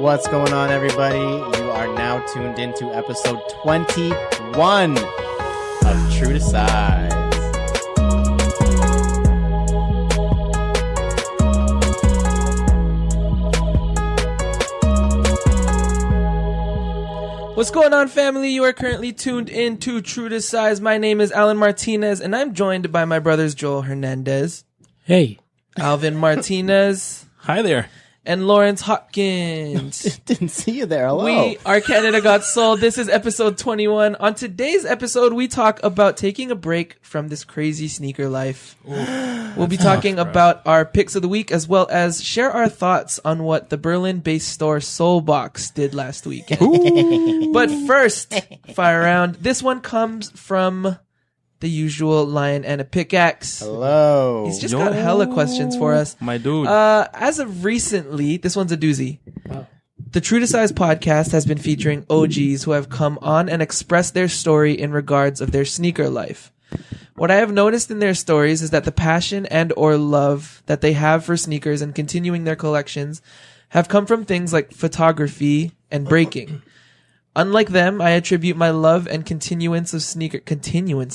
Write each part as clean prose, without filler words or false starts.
What's going on, everybody? You are now tuned into episode 21 of True to Size. What's going on, family? You are currently tuned in to True to Size. My name is Alan Martinez, and I'm joined by my brothers Joel Hernandez. Hey. Alvin Martinez. Hi there. And Lawrence Hopkins. Didn't see you there. Hello. We are Canada Got Sold. This is episode 21. On today's episode, we talk about taking a break from this crazy sneaker life. We'll be talking about our picks of the week, as well as share our thoughts on what the Berlin-based store Seoul Box did last week. But first, fire round. This one comes from the usual Lion and a Pickaxe. Hello. He's just got hella questions for us. My dude. As of recently, this one's a doozy. Wow. The True to Size podcast has been featuring OGs who have come on and expressed their story in regards of their sneaker life. What I have noticed in their stories is that the passion and or love that they have for sneakers and continuing their collections have come from things like photography and breaking. Unlike them, I attribute my love and continuance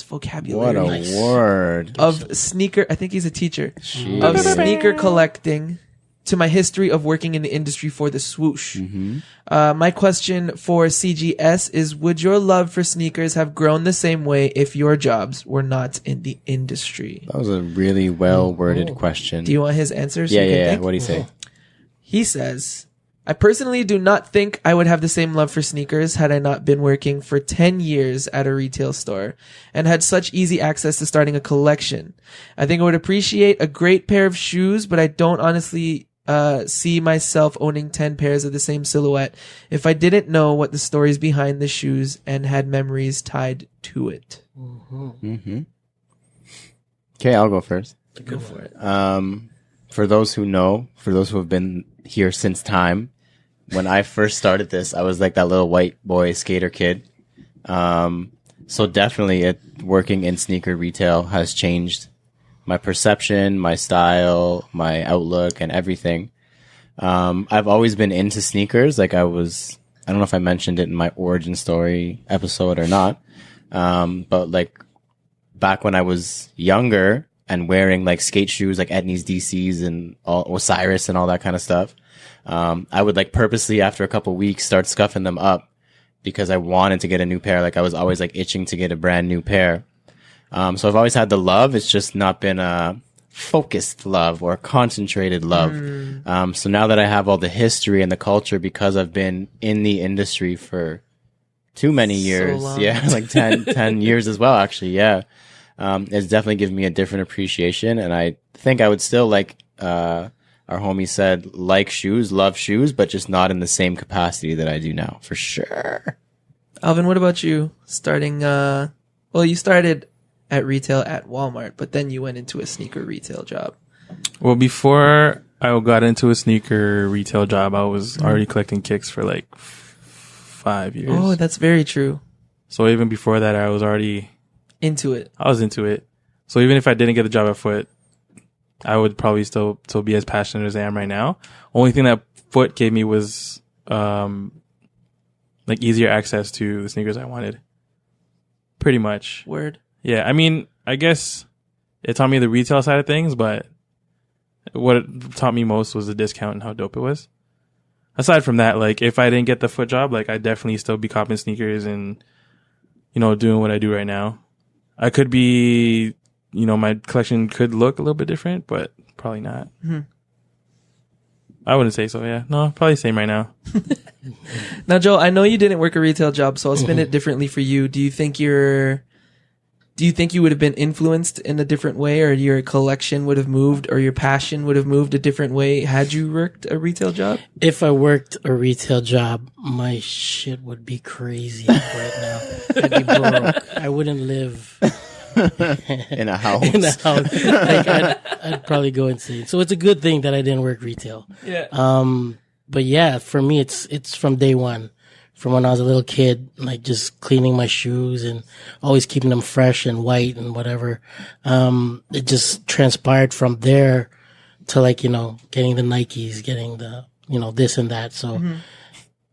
vocabulary. What a word. Of sneaker, I think he's a teacher. Jeez. Of sneaker collecting to my history of working in the industry for the swoosh. Mm-hmm. My question for CGS is, would your love for sneakers have grown the same way if your jobs were not in the industry? That was a really well-worded question. Do you want his answers? Yeah. What do you say? He says, I personally do not think I would have the same love for sneakers had I not been working for 10 years at a retail store and had such easy access to starting a collection. I think I would appreciate a great pair of shoes, but I don't honestly see myself owning 10 pairs of the same silhouette if I didn't know what the stories behind the shoes and had memories tied to it. Mm-hmm. Okay, I'll go first. Go for it. For those who know, for those who have been here since time, when I first started this, I was like that little white boy skater kid. So definitely working in sneaker retail has changed my perception, my style, my outlook, and everything. I've always been into sneakers. Like I don't know if I mentioned it in my origin story episode or not. But like back when I was younger and wearing like skate shoes, like Etnies DCs and Osiris and all that kind of stuff, I would like purposely after a couple weeks start scuffing them up because I wanted to get a new pair. Like I was always like itching to get a brand new pair. So I've always had the love. It's just not been a focused love or concentrated love. So now that I have all the history and the culture because I've been in the industry for too many years. So long. Yeah, like 10 years as well, actually. Yeah. It's definitely given me a different appreciation. And I think I would still like, our homie said, like shoes, love shoes, but just not in the same capacity that I do now, for sure. Alvin, what about you? You started at retail at Walmart, but then you went into a sneaker retail job. Well, before I got into a sneaker retail job, I was already collecting kicks for like 5 years. Oh, that's very true. So even before that, I was already into it. I was into it. So even if I didn't get the job at Foot, I would probably still be as passionate as I am right now. Only thing that Foot gave me was like easier access to the sneakers I wanted. Pretty much. Word. Yeah, I mean, I guess it taught me the retail side of things, but what it taught me most was the discount and how dope it was. Aside from that, like if I didn't get the Foot job, like I'd definitely still be copping sneakers and, doing what I do right now. I could be, my collection could look a little bit different, but probably not. Mm-hmm. I wouldn't say so, yeah. No, probably same right now. Now, Joel, I know you didn't work a retail job, so I'll spin it differently for you. Do you think you would have been influenced in a different way, or your collection would have moved, or your passion would have moved a different way had you worked a retail job? If I worked a retail job, my shit would be crazy right now. I'd be broke. I wouldn't live in a house. Like I'd probably go insane. So it's a good thing that I didn't work retail. Yeah. But yeah, for me, it's from day one. From when I was a little kid, like just cleaning my shoes and always keeping them fresh and white and whatever. It just transpired from there to like, getting the Nikes, getting the this and that. So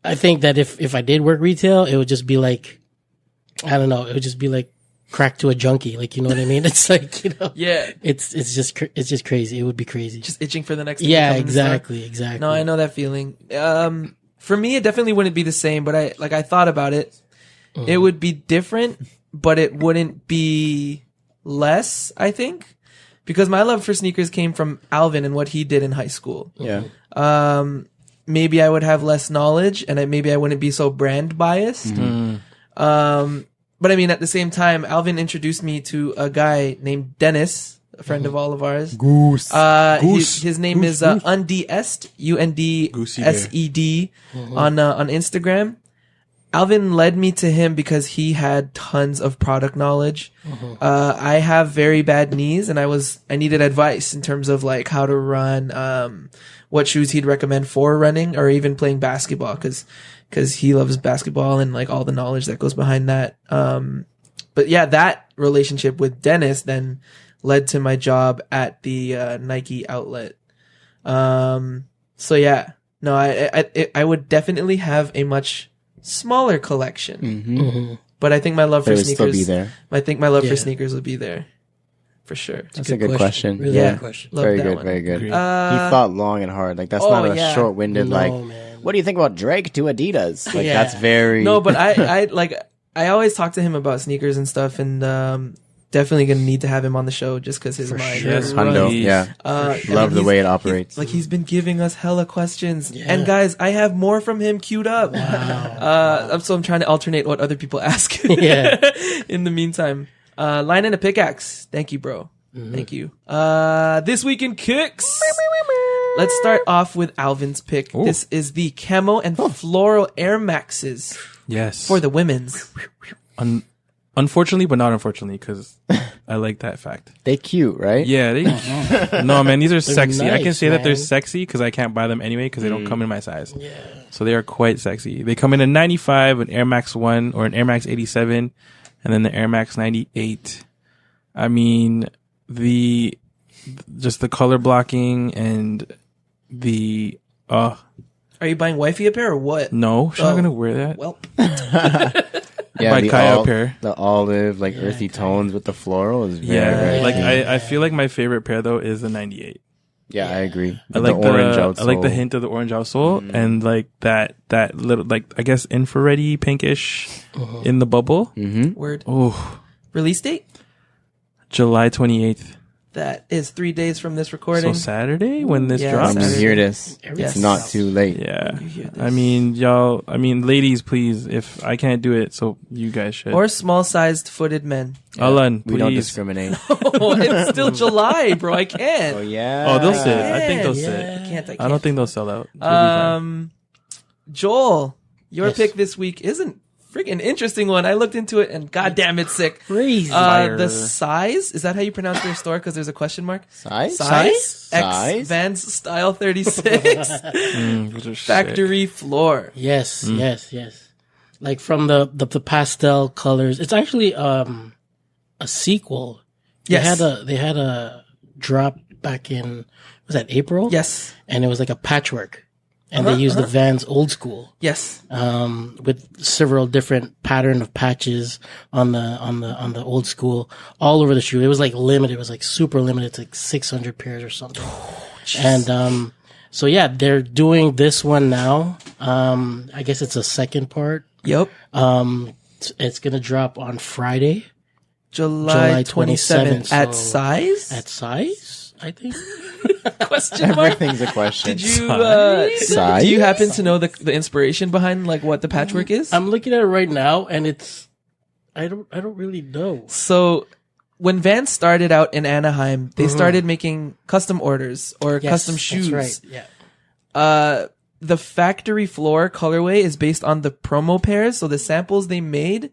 I think that if I did work retail, it would just be like, I don't know, it would just be like crack to a junkie. Like, you know what I mean? It's like, Yeah. it's just crazy. It would be crazy. Just itching for the next thing to Yeah, come in the store. exactly. No, I know that feeling. For me, it definitely wouldn't be the same, but I thought about it. It would be different, but it wouldn't be less, I think, because my love for sneakers came from Alvin and what he did in high school. Yeah. Maybe I would have less knowledge and maybe I wouldn't be so brand biased. But I mean, at the same time, Alvin introduced me to a guy named Dennis, a friend of all of ours. Goose. His name is Undesed, UNDSED on Instagram. Alvin led me to him because he had tons of product knowledge. I have very bad knees and I needed advice in terms of like how to run, what shoes he'd recommend for running or even playing basketball because he loves basketball and like all the knowledge that goes behind that. But yeah, that relationship with Dennis then led to my job at the Nike outlet. So yeah, no, I would definitely have a much smaller collection, but I think my love for It would still sneakers. be there. I think my love for sneakers would be there, for sure. That's a good question. Really Yeah. good question. Love Very that good. one. Very good. Agreed. He thought long and hard. Like that's Oh, not a yeah. short-winded. No, like, man. what do you think about Drake to Adidas? Like Yeah. that's very No, but I always talk to him about sneakers and stuff, and definitely gonna need to have him on the show just because his For mind. sure. is Hundo. running. Yeah. I Love mean, the way it he's- operates. He's been giving us hella questions, Yeah. and guys, I have more from him queued up. So I'm trying to alternate what other people ask. Yeah. In the meantime, line and a pickaxe. Thank you, bro. Thank you. This week in kicks. Let's start off with Alvin's pick. Ooh. This is the camo and floral Air Maxes Yes. for the women's. Unfortunately, but not unfortunately, because I like that fact. They cute, right? Yeah, no, man, these are sexy. I can nice, say that they're man. sexy because I can't buy them anyway because they don't come in my size. Yeah. So they are quite sexy. They come in a 95, an Air Max 1, or an Air Max 87, and then the Air Max 98. I mean, just the color blocking and the, Are you buying wifey a pair or what? no, she's not going to wear that. Well, Yeah, By the Kaya up here. the olive, like earthy tones with the floral is very, Yeah, very like cute. I feel like my favorite pair though is the 98. Yeah, I agree. I With like the orange outsole. I like the hint of the orange outsole and like that little, like, I guess infrared-y pinkish in the bubble. word. Oh, Release date? July 28th. That is 3 days from this So recording. Saturday when this Yeah, drops. When you Saturday. hear this, Yes. it's not too late. Yeah. you hear this. I mean, ladies, please, if I can't do it, so you guys should. Or small-sized footed men. Alan, We don't please. discriminate. Oh, it's still July, bro. I can't. Oh yeah. Oh, they'll sit. I think they'll Yeah. sit. I can't. I don't think they'll sell out. They'll be fine. Joel, your Yes. pick this week isn't freaking interesting one. I looked into it and goddamn, it's sick. Crazy. Fire. The size, is that how you pronounce their store? Because there's a question mark. Size? Size? X Size? Vans Style 36 Those are sick. factory floor. Yes, yes. Like from the pastel colors. It's actually a sequel. Yes. They had a drop back in, was that April? Yes. And it was like a patchwork. And they used the Vans old school. Yes. With several different pattern of patches on the old school all over the shoe. It was like limited. It was like super limited. It's like 600 pairs or something. And, so yeah, they're doing this one now. I guess it's a second part. Yep. It's going to drop on Friday July 27th. so- At size? at size, I think. question mark? Everything's a question. Did you, Size? do you happen to know the inspiration behind like what the patchwork is? I'm looking at it right now and I don't really know. So when Vans started out in Anaheim, they started making custom orders or Yes, custom shoes. That's right. Yeah. The factory floor colorway is based on the promo pairs, so the samples they made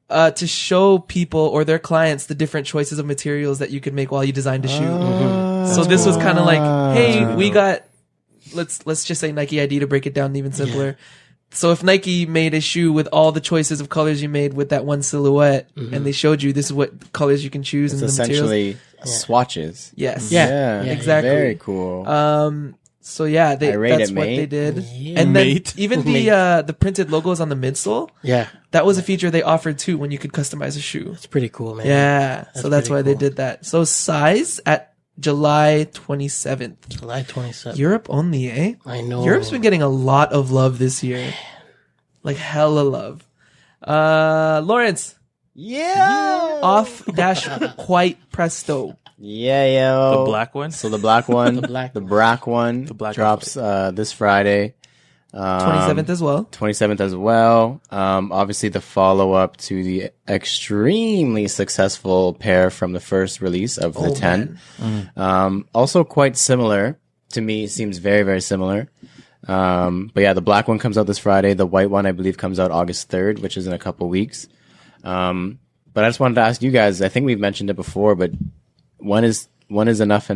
to show people or their clients the different choices of materials that you could make while you designed a shoe. So this was kind of like, hey, we got let's just say Nike ID to break it down even simpler. So if Nike made a shoe with all the choices of colors you made with that one silhouette, and they showed you this is what colors you can choose It's and the materials. essentially swatches. Yes. Yeah. Yeah, exactly. Very cool. So yeah, I rate that's it, what mate. they did. Yeah. And then Mate. even the printed logos on the midsole, Yeah, that was a feature they offered too when you could customize a shoe. it's pretty cool, man. Yeah. So that's pretty why they cool. did that. So size at July 27th. July 27th. Europe only, eh? I know. Europe's been getting a lot of love this year. Like hella love. Lawrence, Yeah. off dash white presto. Yeah, yo. The black one. So the black one, The black the black one, black drops this Friday. 27th as well. 27th as well. Obviously the follow up to the extremely successful pair from the first release of the 10. Also quite similar to me. It seems very, very similar. But yeah, the black one comes out this Friday. The white one, I believe, comes out August 3rd, which is in a couple weeks. But I just wanted to ask you guys, I think we've mentioned it before, but when is enough?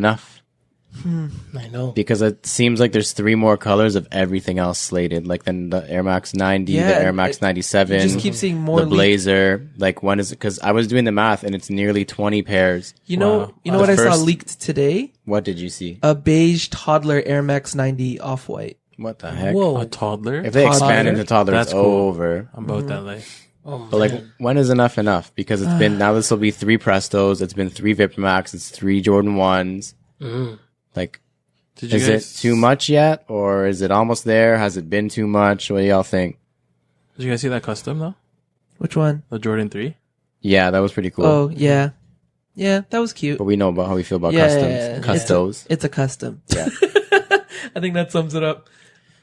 I know. Because it seems like there's 3 more colors of everything else slated. Like then the Air Max 90, Yeah, the Air Max 97. You just keep seeing more the Blazer. Like when is it? Because I was doing the math and it's nearly 20 pairs. You know Wow. what The I saw first- leaked today? What did you see? A beige toddler Air Max 90 off-white. What the heck? Whoa. A toddler. If they expand Toddler? into toddler, That's it's cool. over. I'm about that life. Oh, But like, man. when is enough? Because it's been, now this will be 3 Prestos, it's been 3 Vapor Max, it's 3 Jordan 1s. Like, Did you is guys, it too much yet? Or is it almost there? Has it been too much? What do y'all think? Did you guys see that custom though? Which one? The Jordan 3. Yeah, that was pretty cool. Oh, yeah. Yeah, that was cute. But we know about how we feel about Yeah, customs. yeah, yeah. Custos. It's a custom. Yeah. I think that sums it up.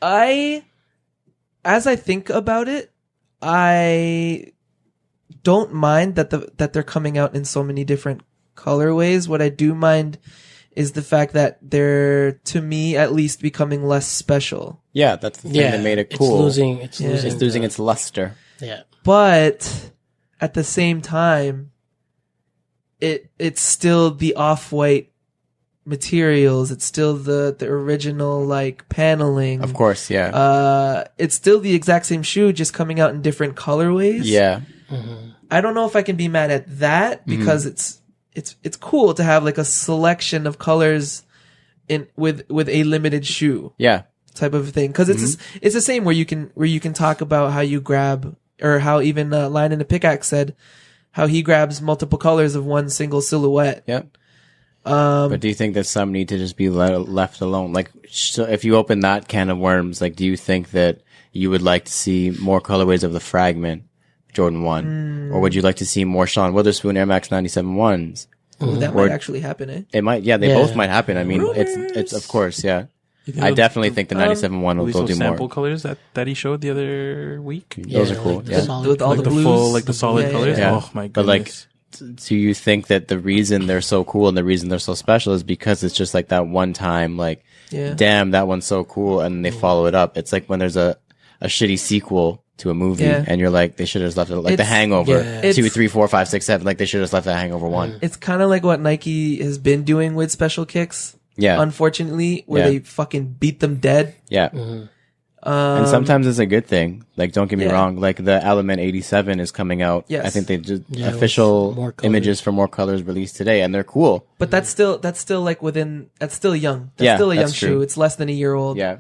As I think about it, I don't mind that they're coming out in so many different colorways. What I do mind is the fact that they're, to me at least, becoming less special. Yeah, that's the thing that made it cool. It's losing. It's Yeah. losing. It's losing its luster. Yeah. But at the same time, it's still the off-white materials. It's still the original like paneling. Of course, yeah. It's still the exact same shoe, just coming out in different colorways. Yeah. I don't know if I can be mad at that because it's cool to have like a selection of colors with a limited shoe Yeah. type of thing. Cause it's the same where you can talk about how you grab, or how even Lion in the Pickaxe said how he grabs multiple colors of one single silhouette. Yep. But do you think that some need to just be left alone? Like, so if you open that can of worms, like, do you think that you would like to see more colorways of the Fragment Jordan 1? Or would you like to see more Sean Witherspoon Air Max 97 1s? Ooh, that Or- might actually happen, eh? It might, yeah, they Yeah. both might happen. I mean, it's Rumors. of course, yeah. You think I they'll- definitely think the 97 1 will release go those do sample more. colors that he showed the other week. Those are cool, like the yeah. solid With all color. the The blues. full, like the solid Yeah, colors. yeah. Oh my goodness. But like, do you think that the reason they're so cool and the reason they're so special is because it's just like that one time, like, Yeah. damn, that one's so cool, and they follow it up. It's like when there's a shitty sequel to a movie, Yeah. and you're like, they should have just left it like The It's- Hangover, yeah. 2, It's- 3, 4, 5, 6, 7. Like they should have just left that Hangover 1. It's kind of like what Nike has been doing with special kicks. Yeah, Unfortunately, where Yeah. they fucking beat them dead. yeah. And sometimes it's a good thing. Like, don't get me yeah. wrong. Like the Element 87 is coming out. Yes. I think they did Yeah, official with more colors. images for more colors released today, and they're cool. But that's still like that's still young. That's Yeah, still a young that's shoe. true. It's less than a year old. Yeah,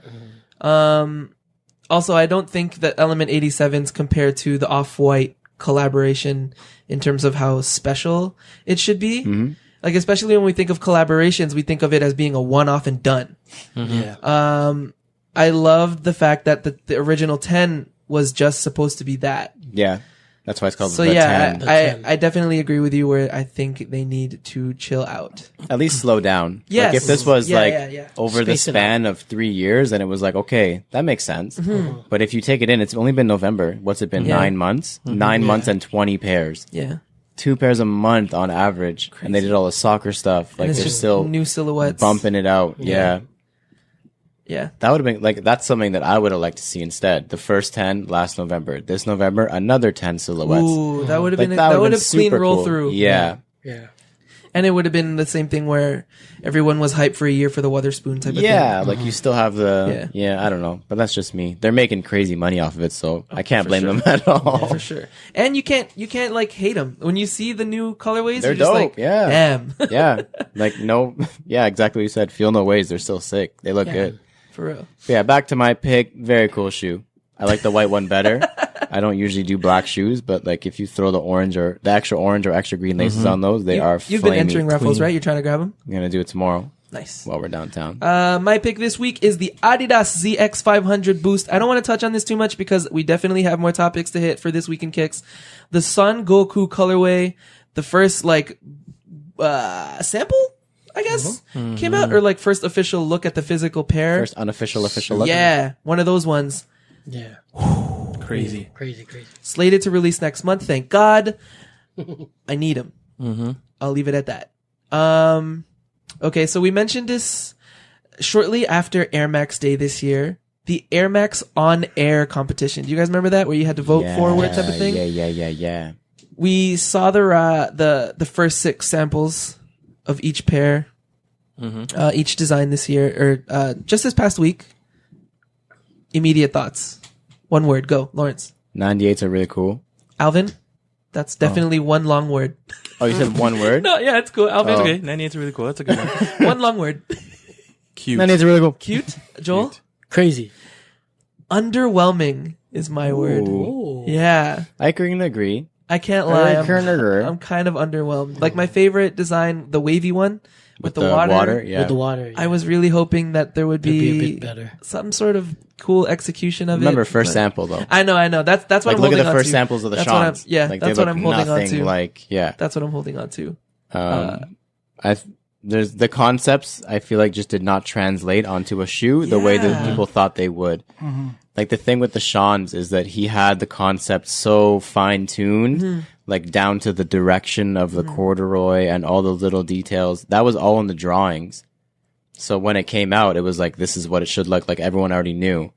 Also, I don't think that Element 87s compare to the Off-White collaboration in terms of how special it should be. Mm-hmm. Like, especially when we think of collaborations, we think of it as being a one-off and done. Yeah. I loved the fact that the original 10 was just supposed to be that. yeah. That's why it's called So the yeah, 10. The 10. I definitely agree with you where I think they need to chill out. At least slow down. Yes. Like if this was Yeah, like yeah, yeah. over the Space it span of 3 years, and it was like, okay, that makes sense. But if you take it in, it's only been November. What's it been? Mm-hmm. Yeah. 9 months? 9 months and 20 pairs. Yeah. 2 pairs a month on average. And they did all the soccer stuff. Like And it's they're just still new silhouettes. bumping it out. Yeah. Yeah. That would have been like, that's something that I would have liked to see instead. The first 10 last November. This November, another 10 silhouettes. Ooh, that would have Like, been that that would've would been have clean super roll cool. through. Yeah. Yeah. And it would have been the same thing where everyone was hyped for a year for the Witherspoon type of thing. Yeah, like you still have the Yeah. yeah. I don't know, but that's just me. They're making crazy money off of it, so I can't for blame sure. them at all. For sure. And you can't like hate them. When you see the new colorways, They're you're just dope, like, yeah. damn. Yeah, like no, yeah, exactly what you said. Feel no ways. They're still sick. They look good. For real. Yeah, back to my pick. Very cool shoe. I like the white one better. I don't usually do black shoes, but like if you throw the extra orange or extra green laces on those, they are You've been flamey entering raffles, clean. right? You're trying to grab them? I'm gonna do it tomorrow Nice. while we're downtown. My pick this week is the Adidas ZX500 Boost. I don't want to touch on this too much because we definitely have more topics to hit for this week in kicks. The Son Goku colorway, the first like sample, I guess, came out, or like first official look at the physical pair. First unofficial look. Yeah, one of those ones. Yeah. Crazy. Crazy. Slated to release next month. Thank God. I need them. I'll leave it at that. Okay, so we mentioned this shortly after Air Max Day this year. The Air Max on air competition. Do you guys remember that, where you had to vote forward type of thing? Yeah. We saw the first 6 samples of each pair, each design this year, or just this past week. Immediate thoughts. One word, go, Lawrence. 98s are really cool. Alvin, that's definitely one long word. Oh, you said one word? No, yeah, it's cool. Alvin, Okay, 98's really cool. That's a good one. one long word. Cute. 98s are really cool. Cute. Joel? Cute. Crazy. Underwhelming is my word. Ooh. Yeah. I can agree. I can't lie. I can agree. I'm kind of underwhelmed. Like my favorite design, the wavy one with the water. Yeah. With the water. I was really hoping that there would It'd be a be bit better. some sort of cool execution of Remember it. first but- sample though. I know. That's what Like I'm look holding at the on first to. samples of the That's what I'm- Sean's. yeah, like, that's they what look I'm holding on nothing to. like yeah. That's what I'm holding on to. There's the concepts I feel like just did not translate onto a shoe the way that Yeah. people thought they would. Like the thing with the Sean's is that he had the concept so fine tuned, like down to the direction of the corduroy and all the little details. That was all in the drawings. So when it came out, it was like, this is what it should look like. Everyone already knew.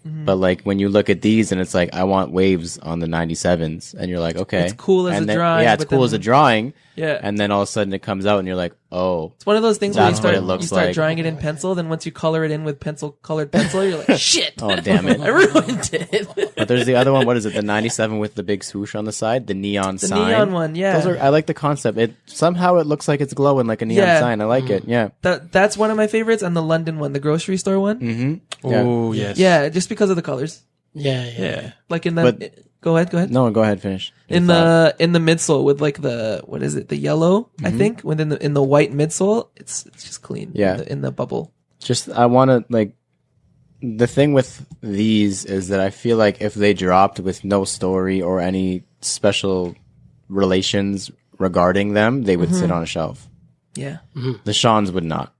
But like when you look at these and it's like, I want waves on the 97s, and you're like, okay, It's cool as and a then, drawing, Yeah, it's but cool then- as a drawing. Yeah. And then all of a sudden it comes out and you're like, oh, It's one of those things where That's what it looks you start like. drawing it in pencil, then once you color it in with colored pencil, you're like, shit. oh damn it. I ruined it. But there's the other one. What is it? The 97 with the big swoosh on the side, the neon The sign. neon one, yeah. Those are. I like the concept. It somehow it looks like it's glowing like a neon Yeah. sign. I like it. Yeah. That's one of my favorites, and the London one, the grocery store one. Mm-hmm. Yeah. Oh, yes. Yeah, just because of the colors. Yeah. Like in the But- go ahead. No, go ahead. Finish. Your In thought. the midsole with like the what is it? The yellow, I think. Within in the white midsole, it's just clean. Yeah. In the bubble. Just I want to like. The thing with these is that I feel like if they dropped with no story or any special relations regarding them, they would sit on a shelf. Yeah. The Sean's would not.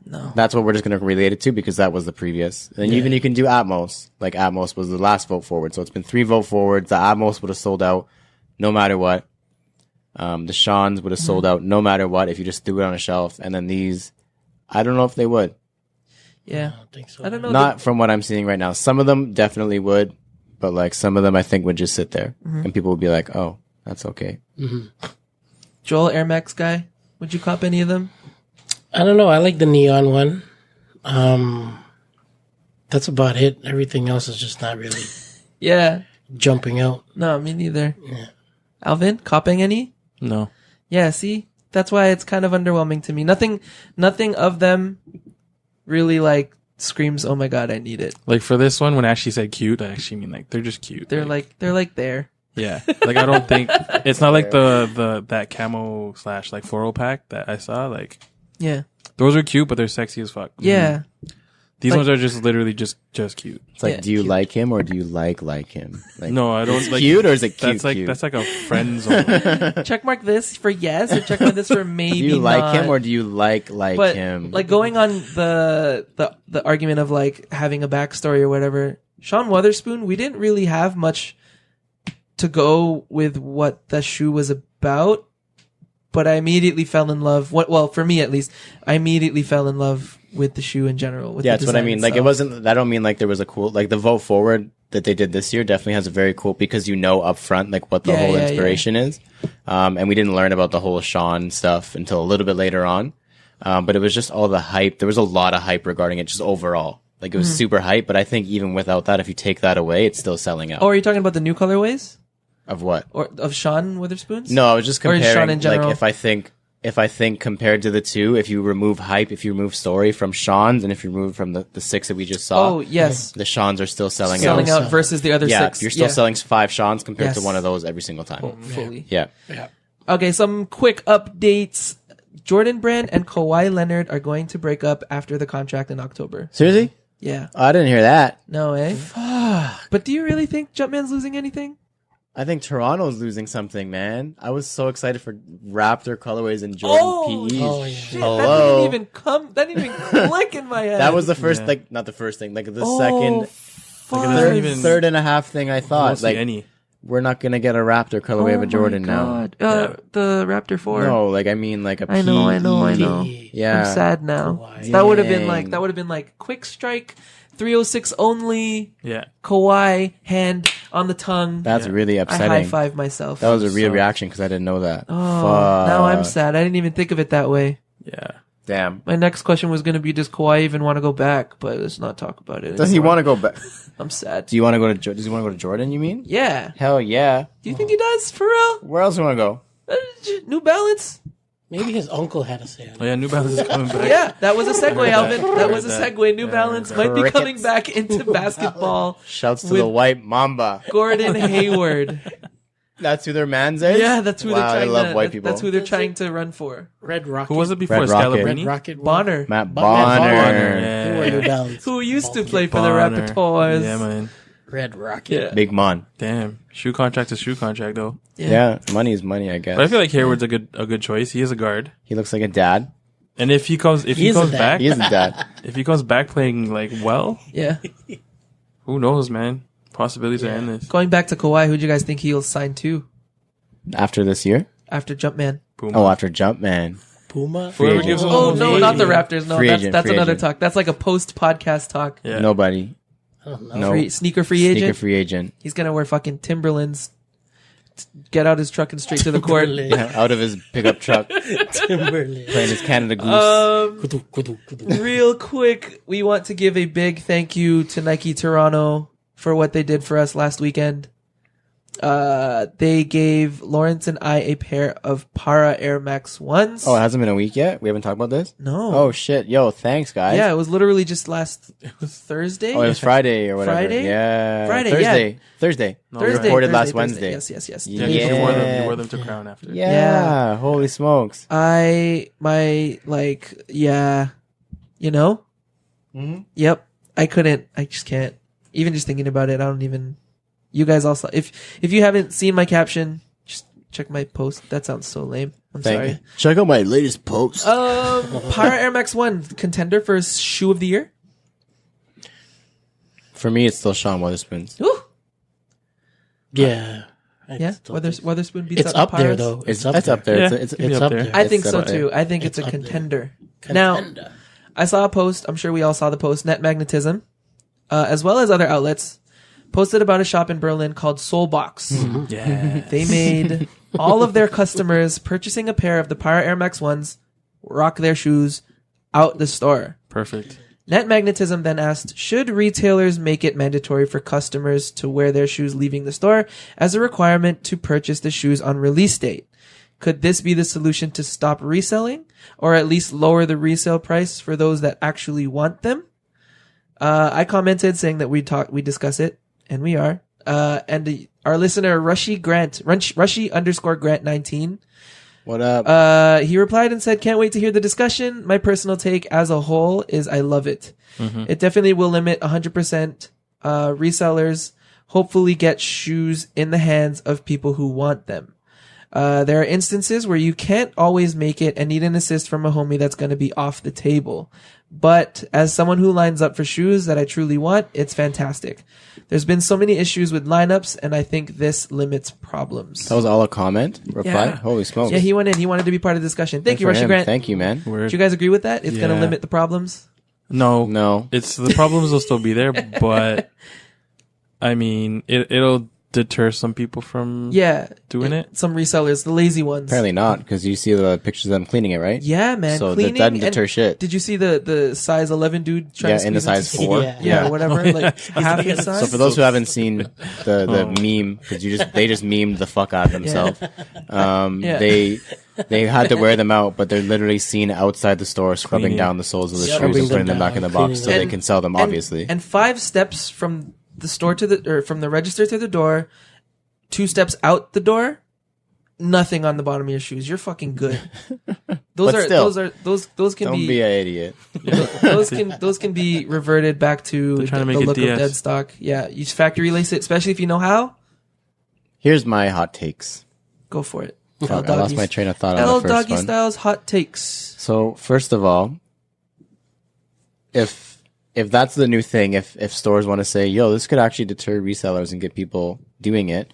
No. That's what we're just going to relate it to because that was the previous. And even you can do Atmos. Like Atmos was the last vote forward. So it's been 3 vote forwards. The Atmos would have sold out no matter what. The Sean's would have sold out no matter what if you just threw it on a shelf. And then these, I don't know if they would. Yeah. I don't think so. I don't know. Not from what I'm seeing right now. Some of them definitely would. But like some of them I think would just sit there. And people would be like, oh, that's okay. Joel Air Max guy. Would you cop any of them? I don't know. I like the neon one. That's about it. Everything else is just not really Yeah. jumping out. No, me neither. Alvin, copping any? No. Yeah, see? That's why it's kind of underwhelming to me. Nothing of them really like screams, "Oh my god, I need it." Like for this one, when I actually said cute, I actually mean like they're just cute. They're like there. Yeah. Like I don't think it's not like that camo / like floral pack that I saw. Like Yeah. those are cute, but they're sexy as fuck. Yeah. These Like- ones are just literally just cute. It's like, Yeah, do you cute. like him or do you like him? Like, No, I don't is it like cute or is it cute? That's like cute? that's like a friend zone. Check mark this for yes or check mark this for maybe do you like not. him or do you like But him? like going on the argument of like having a backstory or whatever, Sean Wotherspoon, we didn't really have much to go with what the shoe was about, but I immediately fell in love. Well, for me at least, I immediately fell in love with the shoe in general. With Yeah, the that's what I design mean. Like it itself. wasn't. I don't mean like there was a cool like the vote forward that they did this year definitely has a very cool because you know up front like what the Yeah, whole yeah, inspiration is, and we didn't learn about the whole Sean stuff until a little bit later on. But it was just all the hype. There was a lot of hype regarding it, just overall. Like it was super hype. But I think even without that, if you take that away, it's still selling out. Oh, are you talking about the new colorways Of what? or of Sean Witherspoon's? No, I was just Or is Sean comparing. in general? Like if I think if I think compared to the two, if you remove hype, if you remove story from Sean's, and if you remove from the 6 that we just saw, Oh, yes. the Sean's are still selling Selling out. out versus the other Yeah, 6. you're still selling 5 Sean's compared to Yes. one of those every single time. fully. Yeah. Yeah. Okay, some quick updates. Jordan Brand and Kawhi Leonard are going to break up after the contract in October. Seriously? Yeah. Oh, I didn't hear that. No, eh? But do you really think Jumpman's losing anything? I think Toronto's losing something, man. I was so excited for Raptor colorways and Jordan PEs. Oh, yeah. Shit, Hello. that didn't even come. That didn't even click in my head. That was the first, Yeah. like, not the first thing, like the Oh, second, fuck. Like, there's even- third and a half thing I I thought. don't see Like, any. we're not going to get a Raptor colorway of a Jordan now. The Raptor 4. No, like, I mean, like a I know, I know, I PE. know. Yeah. I'm sad now. Kawhi. That would have Dang. been like Quick Strike, 306 only, Yeah. Kawhi, hand on the tongue. That's really I upsetting. high five myself. That was a real Sucks. reaction because I didn't know that. Oh, now I'm Fuck. sad. I didn't even think of it that way. Yeah. Damn. My next question was going to be, does Kawhi even want to go back? But let's not talk about it. Does he anymore. want to go back? I'm sad. Do you want to go to? Does he want to go to Jordan? You mean? Yeah. Hell yeah. Do you think he does for real? Where else do you want to go? New Balance. Maybe his uncle had a say on Oh it. yeah, New Balance is coming back. Yeah, that was a segue, Alvin. That was a Heard that. segue. New Yeah, Balance heard might be Crickets. coming back into basketball. Shouts to With- the White Mamba. Gordon Hayward. That's who their man's is. Yeah, that's who Wow, they're trying I love to. white people. That's who they're trying to run for. Red Rocket. Who was it before? Red Rocket. Red Scalabrine? Rocket. Bonner, Matt Bonner. Bonner. They were New Balance. who used to play for Bonner. the Raptors. Yeah, man. Red Rocket. Yeah. Big Mon. Damn. Shoe contract is shoe contract though. Yeah. Money is money, I guess. But I feel like Hayward's a good choice. He is a guard. He looks like a dad. And if he comes He is a dad. back, He is a dad. if he comes back playing like well, Yeah. who knows, man? Possibilities are endless. Going back to Kawhi, who do you guys think he'll sign to After this year? after Jumpman? Puma. Oh, after Jumpman. Puma. Free Whoever agent. gives him Oh the no, most not the money. Raptors. No, Free that's agent, free another agent. talk. That's like a post podcast talk. Yeah. Nobody. I don't know. No. Sneaker free Sneaker agent. free agent. He's gonna wear fucking Timberlands. Get out his truck and straight to the court. Out of his pickup truck, Timberland. playing his Canada Goose. Kudu, kudu, kudu. Real quick, we want to give a big thank you to Nike Toronto for what they did for us last weekend. They gave Lawrence and I a pair of Para Air Max 1s. Oh, it hasn't been a week yet? We haven't talked about this? No. Oh, shit. Yo, thanks, guys. Yeah, it was literally just last Thursday. Oh, it was Friday or whatever. Friday? Yeah. Friday, Thursday. Thursday. No, Thursday. recorded Thursday, last Thursday. Wednesday. Yes. Yeah. Yeah, you wore them. Yeah. You wore them to Crown after. Yeah. Holy smokes. You know? Mhm. Yep. I just can't. Even just thinking about it, I don't even. You guys also, if you haven't seen my caption, just check my post. That sounds so lame. I'm sorry. Check out my latest post. Para Air Max 1, contender for shoe of the year. For me, it's still Sean Weatherspoon's. Ooh. Yeah. Yeah. Weatherspoon beats It's out up the there Paras. though. It's up there. Yeah, It's It's up there. I think so It's too. I think it's It's a up there. contender. Now, Contender. I saw a post. I'm sure we all saw the post. Net Magnetism, as well as other outlets, posted about a shop in Berlin called Seoul Box. Yeah. They made all of their customers purchasing a pair of the Para Air Max 1s, rock their shoes out the store. Perfect. Net Magnetism then asked, should retailers make it mandatory for customers to wear their shoes leaving the store as a requirement to purchase the shoes on release date? Could this be the solution to stop reselling, or at least lower the resale price for those that actually want them? I commented saying that we discuss it, and we are. And our listener, Rushy _Grant 19, What up? he replied and said, can't wait to hear the discussion. My personal take as a whole is I love it. It definitely will limit 100% resellers hopefully get shoes in the hands of people who want them. There are instances where you can't always make it and need an assist from a homie that's going to be off the table. But as someone who lines up for shoes that I truly want, it's fantastic. There's been so many issues with lineups, and I think this limits problems. That was all a comment? Reply? Yeah. Holy smokes. Yeah, he went in. He wanted to be part of the discussion. Thank Good you, for Rushy him. Grant. Thank you, man. Word. Do you guys agree with that? It's going to Yeah. limit the problems? No, No. it's the problems will still be there, but I mean, it'll deter some people from Yeah. doing it? Some resellers, the lazy ones. Apparently not, because you see the pictures of them cleaning it, right? Yeah, man. So Cleaning that doesn't deter and- shit. Did you see the size 11 dude trying to In the squeeze size into- 4. Yeah, whatever. Like half his size. So for those who haven't seen the meme, because they just memed the fuck out of themselves. Yeah. They had to wear them out, but they're literally seen outside the store scrubbing Cleaning. down the soles of the Scrubbing shoes and putting them them back in the down, box so cleaning they them. can sell them. Obviously, And 5 steps from the store from the register to the door, 2 steps out the door, nothing on the bottom of your shoes. You're fucking good. Those But still, those can don't be an idiot. those can be reverted back to They're trying to the make it look of DS. dead stock. Yeah, you factory lace it, especially if you know how. Here's my hot takes. Go for it. Fuck, I lost my train of thought on the first one. LDoggyStyles hot takes. So first of all, if that's the new thing, if stores want to say, yo, this could actually deter resellers and get people doing it,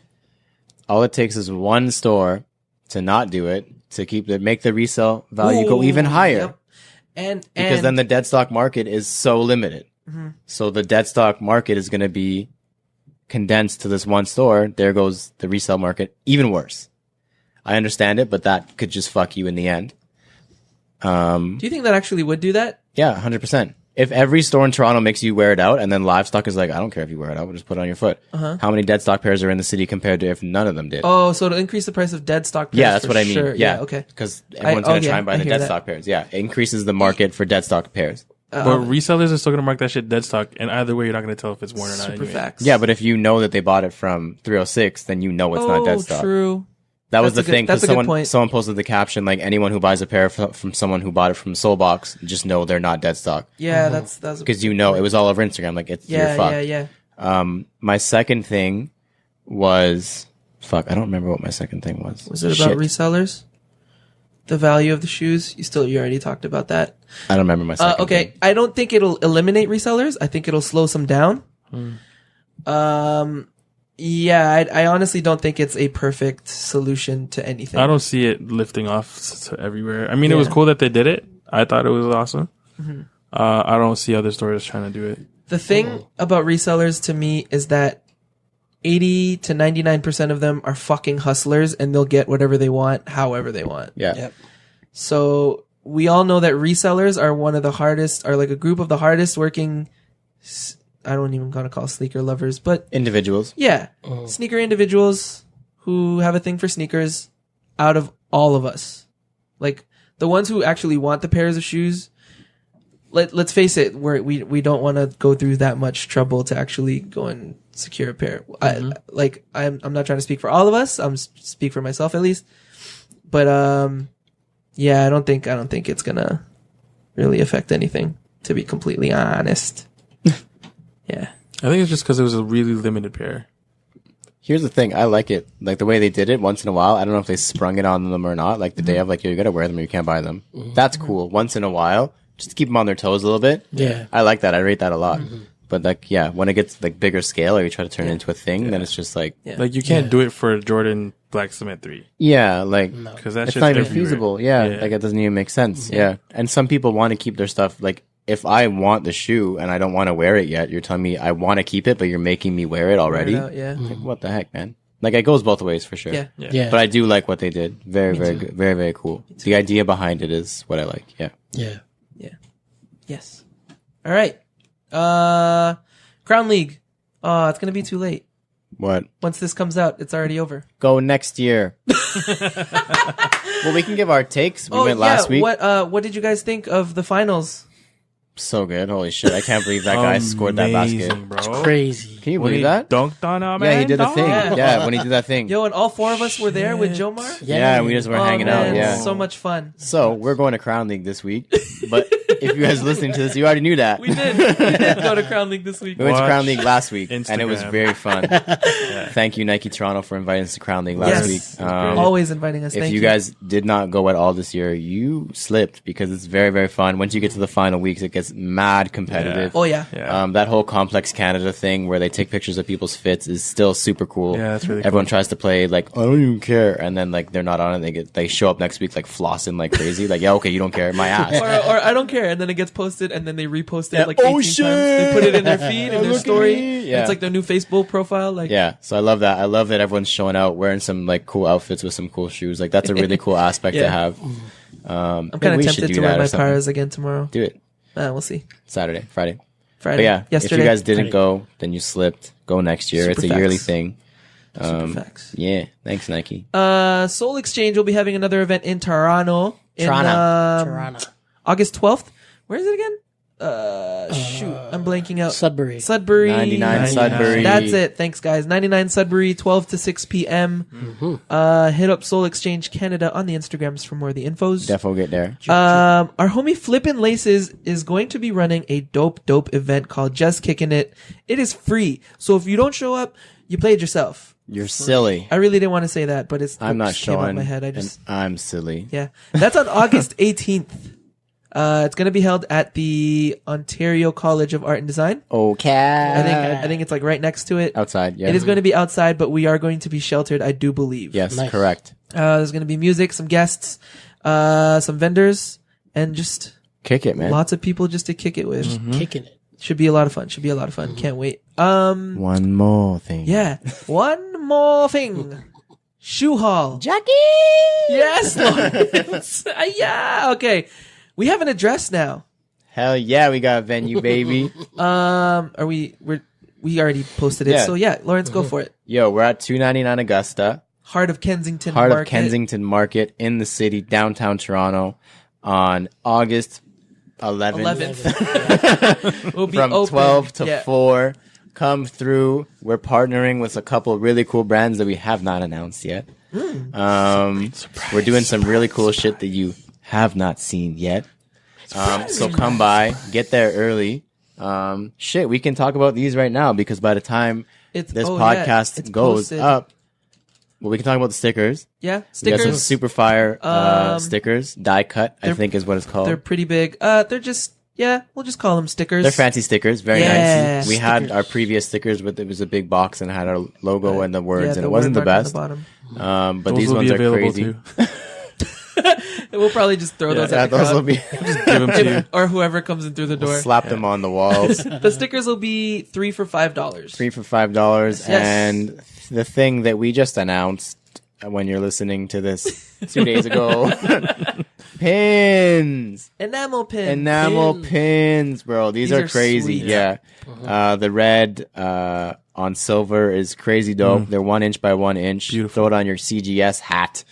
all it takes is one store to not do it to make the resale value go even higher. Yep. And Because then the dead stock market is so limited. So the dead stock market is going to be condensed to this one store. There goes the resale market, even worse. I understand it, but that could just fuck you in the end. do you think that actually would do that? Yeah, 100%. If every store in Toronto makes you wear it out, and then livestock is like, I don't care if you wear it out, we'll just put it on your foot. How many dead stock pairs are in the city compared to if none of them did? Oh, so it'll increase the price of dead stock pairs. Yeah, that's for what I mean. sure. Yeah, okay. Because everyone's going to try and buy I the hear dead that. stock pairs. Yeah, it increases the market for dead stock pairs. But resellers are still gonna mark that shit dead stock, and either way, you're not gonna tell if it's worn or not. Super Anyway. facts. Yeah, but if you know that they bought it from 306, then you know it's not dead stock. True. That was That's the a good- thing. that's Because a good point. someone posted the caption, like, anyone who buys a pair from someone who bought it from Seoul Box, just know they're not dead stock. Yeah, that's Because you know, it was all over Instagram. Like, you're yeah, fucked. yeah. My second thing was... Fuck, I don't remember what my second thing was. Was it about Shit. resellers? The value of the shoes? You already talked about that. I don't remember my second Okay, thing. I don't think it'll eliminate resellers. I think it'll slow some down. Yeah, I honestly don't think it's a perfect solution to anything. I don't see it lifting off to everywhere. I mean, it was Yeah. cool that they did it. I thought it was awesome. I don't see other stores trying to do it. The thing about resellers to me is that 80 to 99% of them are fucking hustlers and they'll get whatever they want, however they want. Yeah. Yep. So we all know that resellers are one of the hardest, are like a group of the hardest working, I don't even gonna call sneaker lovers, but Individuals. yeah, sneaker individuals who have a thing for sneakers out of all of us. Like the ones who actually want the pairs of shoes. Let's face it, we don't want to go through that much trouble to actually go and secure a pair. I'm not trying to speak for all of us. I'm speak for myself at least. But yeah, I don't think it's gonna really affect anything, to be completely honest. Yeah. I think it's just because it was a really limited pair. Here's the thing. I like it. Like, the way they did it once in a while. I don't know if they sprung it on them or not. Like, the day of, like, yo, you gotta wear them or you can't buy them. That's cool. Once in a while. Just to keep them on their toes a little bit. Yeah. I like that. I rate that a lot. But, like, yeah, when it gets, like, bigger scale or you try to turn it into a thing, then it's just like... Yeah. Like, you can't do it for Jordan Black Cement 3. Yeah, like... Because that It's shit's not even everywhere. feasible. Yeah, like, it doesn't even make sense. Yeah. And some people want to keep their stuff, like... If I want the shoe and I don't want to wear it yet, you're telling me I want to keep it, but you're making me wear it already. Yeah. Like, what the heck, man? Like, it goes both ways for sure. Yeah. Yeah. But I do like what they did. Very, very good. Very, very cool. The idea behind it is what I like. Yeah. Yeah. Yes. All right. Crown League. Oh, it's gonna be too late. What? Once this comes out, it's already over. Go next year. Well, we can give our takes. We went last week. What did you guys think of the finals? So good. Holy shit. I can't believe that guy scored that basket. Amazing, bro. Crazy. Can you When believe he that? dunked on him, Yeah, he did a thing. Yeah. Yeah, when he did that thing. Yo, and all 4 of us were there with Jomar. Yeah, and we just were hanging out. Man, Yeah. so much fun. So we're going to Crown League this week. But if you guys are listening to this, you already knew that. We did go to Crown League this week. We went to Watch Crown League last week, and it was Instagram. very fun. Thank you, Nike Toronto, for inviting us to Crown League last Yes. week. Always inviting us. If Thank you guys did not go at all this year, you slipped because it's very, very fun. Once you get to the final weeks, it gets mad competitive. Oh yeah. Yeah. That whole Complex Canada thing where they take pictures of people's fits is still super cool. Yeah, that's really Everyone cool. tries to play like, I don't even care, and then like they're not on it. They show up next week like flossing like crazy. Like, yeah, okay, you don't care, my ass. Or I don't care. and then it gets posted, and then they repost it Yeah. like 18 Oh, times. shit. They put it in their feed, in their Look at story. me. And Yeah. it's like their new Facebook profile. Like, Yeah, so I love that. I love that everyone's showing out wearing some like cool outfits with some cool shoes. Like that's a really cool aspect to Yeah. have. I'm kind of tempted to wear my Paras again tomorrow. Do it We'll see. Saturday, Friday. Friday. But yeah, Yesterday. if you guys didn't Friday. go, then you slipped. Go next year. Super It's a facts. yearly thing. Super facts. Yeah, thanks Nike. Soul Exchange will be having another event in Toronto. Toronto. August 12th. Where is it again? Shoot, I'm blanking out. Sudbury. Sudbury. 99 Sudbury. That's it. Thanks, guys. 99 Sudbury, 12 to 6 p.m. Hit up Soul Exchange Canada on the Instagrams for more of the infos. Defo get there. Our homie Flippin' Laces is going to be running a dope event called Just Kicking It. It is free. So if you don't show up, you played yourself. You're silly. I really didn't want to say that, but I'm not just came out of showing. my head. And I'm silly. Yeah. That's on August 18th. It's going to be held at the Ontario College of Art and Design. Okay. I think it's like right next to it. Outside. Yeah. It is going to be outside, but we are going to be sheltered, I do believe. Yes, Nice. correct. There's going to be music, some guests, some vendors, and just Kick it, man. lots of people just to kick it with. Kicking it. Should be a lot of fun. Can't wait. One more thing. Yeah. One more thing. Shoe haul. Jackie. Yes, Lawrence. Yeah. Okay. We have an address now. Hell yeah, we got a venue, baby. We already posted it. Yeah. So yeah, Lawrence, go for it. Yo, we're at 299 Augusta, Heart of Kensington heart Market. of Kensington Market in the city, downtown Toronto, on August 11th. Will be From open. 12 to Yeah. 4. Come through. We're partnering with a couple of really cool brands that we have not announced yet. We're doing some really cool shit that you have not seen yet. So come by, get there early. We can talk about these right now because by the time this podcast it's goes posted. up, well, we can talk about the stickers. Yeah, We got some stickers. super fire stickers, die cut, I think is what it's called. They're pretty big. They're just we'll just call them stickers. They're fancy stickers, very Yeah. nice. We had our previous stickers with it was a big box and it had our logo and the words, Yeah, and the it wasn't the word mark on best. bottom. But Those these will ones be are available crazy. too. We'll probably just throw those Yeah, at the those will crowd. be Give them to you. or whoever comes in through the door. slap them on the walls. The stickers will be 3 for $5. $3 for $5. Yes. And the thing that we just announced when you're listening to this 2 days ago, pins. Enamel pin. Enamel pins, bro. These are crazy. sweet. Yeah. The red on silver is crazy dope. They're 1 inch by 1 inch. Beautiful. Throw it on your CGS hat.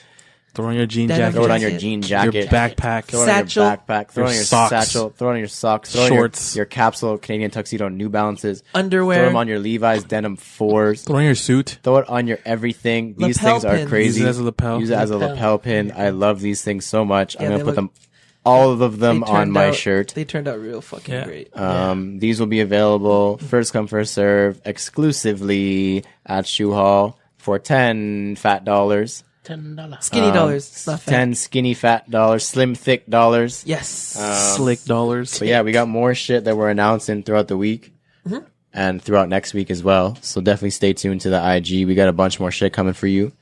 Throw on your jean Denim jacket. Throw it on your jacket. jean Your jacket. backpack. Throw it Satchel. on your backpack. Throw it on Your your socks. satchel. Throw it on your socks. Throw it Shorts. on your capsule Canadian tuxedo New Balances. Underwear. Throw them on your Levi's denim 4s. Throw on your suit. Throw it on your everything. These Lapel things are pins. crazy. Use it as a lapel. Use it as a lapel pin. I love these things so much. Yeah, I'm gonna they put look- them, all of them, They on turned my out- shirt. They turned out real fucking Yeah. great. These will be available first come first serve exclusively at Shoe Hall for $10 $10. Skinny dollars. It's not fat. 10 skinny fat dollars, slim thick dollars. Yes. Slick dollars. But yeah, we got more shit that we're announcing throughout the week and throughout next week as well. So definitely stay tuned to the IG. We got a bunch more shit coming for you.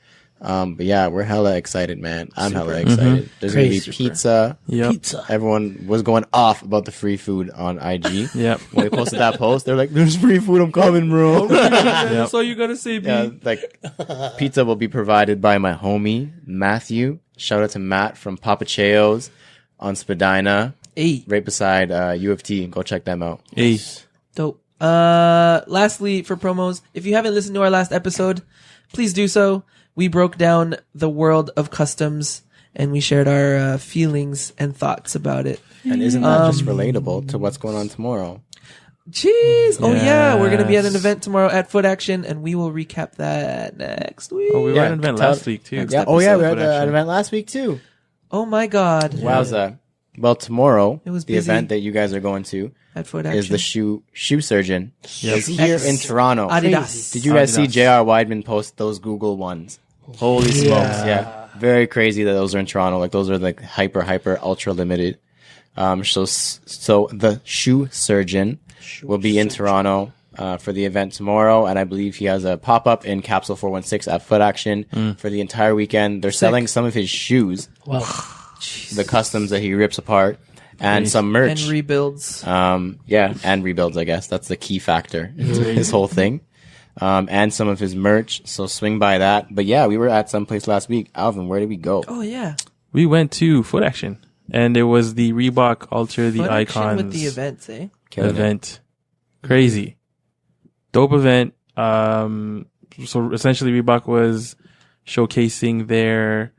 But yeah, we're hella excited, man. I'm hella excited. There's going to be Crazy. pizza. Yep. Pizza. Everyone was going off about the free food on IG. Yep. When we posted that post, they're like, there's free food. I'm coming, bro. That's all you gotta say, B. Yeah, like pizza will be provided by my homie Matthew. Shout out to Matt from Papacheo's on Spadina, Hey, right beside U of T. Go check them out. Hey. dope. Lastly, for promos, if you haven't listened to our last episode, please do so. We broke down the world of customs and we shared our feelings and thoughts about it. And isn't that just relatable to what's going on tomorrow? Jeez. Oh yeah, we're gonna be at an Yes. event tomorrow at Foot Action, and we will recap that next week. Oh, we were at an event last week too. Yeah. Oh yeah, we had Foot an Action. event last week too. Oh my God. Wowza. Well, tomorrow It was the busy. event that you guys are going to At Foot Action. is the shoe surgeon. Yep. Is here in Toronto. Adidas. Did you guys see Adidas. J.R. Weidman post those Google ones? Holy smokes, yeah. Very crazy that those are in Toronto. Like those are like hyper ultra limited. So the shoe surgeon will be in Toronto for the event tomorrow, and I believe he has a pop-up in Capsule 416 at Foot Action for the entire weekend. They're selling some of his shoes, Wow. the customs that he rips apart, and some merch. And rebuilds. Yeah, and rebuilds, I guess. That's the key factor into his whole thing. And some of his merch. So swing by that. But yeah, we were at some place last week. Alvin, where did we go? Oh, yeah. We went to Foot Action, and it was the Reebok Alter the Foot Action Icons with the events, eh? Killing Crazy. Dope event. So essentially Reebok was showcasing their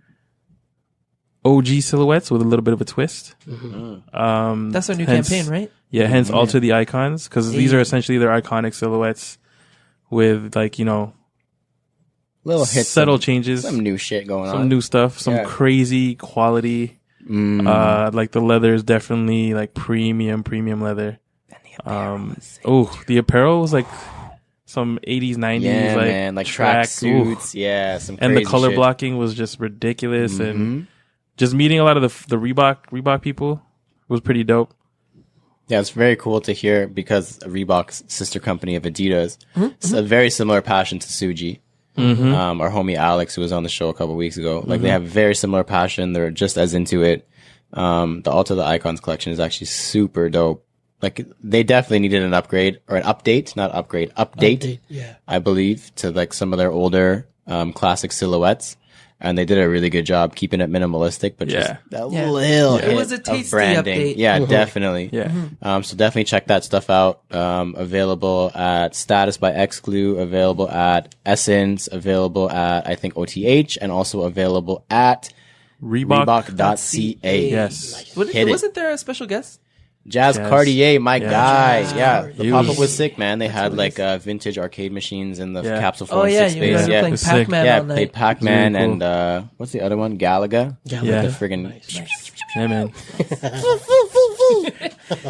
OG silhouettes with a little bit of a twist. That's our new hence- campaign, right? Yeah, hence Alter the Icons, because these are essentially their iconic silhouettes with, like, you know, Little hits. subtle changes, Some new shit going on. some new stuff, some Yeah. crazy quality. Like the leather is definitely like premium leather. The apparel was like some 80s, 90s, Yeah, like, man. Like track suits. Yeah, some and the crazy color shit. blocking was just ridiculous. And just meeting a lot of the Reebok people was pretty dope. Yeah, it's very cool to hear because Reebok's sister company of Adidas, it's a very similar passion to Suji. Our homie Alex, who was on the show a couple weeks ago, like they have a very similar passion. They're just as into it. The Alter the Icons collection is actually super dope. Like they definitely needed an upgrade or an update, not upgrade, update. Yeah. I believe to like some of their older classic silhouettes. And they did a really good job keeping it minimalistic, but just a little hit It was a of tasty branding. update. Yeah, definitely. Yeah. So definitely check that stuff out. Available at Status by Xglue, available at Essence, available at, I think, OTH, and also available at Reebok.ca. Yes. Wasn't there a special guest? Jazz Cartier, my guy. Yeah, the He pop-up was- was sick, man. They had like vintage arcade machines in the capsule phone Oh, yeah. six You space. were Yeah, playing It's sick. Pac-Man all played night. Pac-Man Really cool. and what's the other one? Galaga. Yeah. The friggin' Yeah, man. It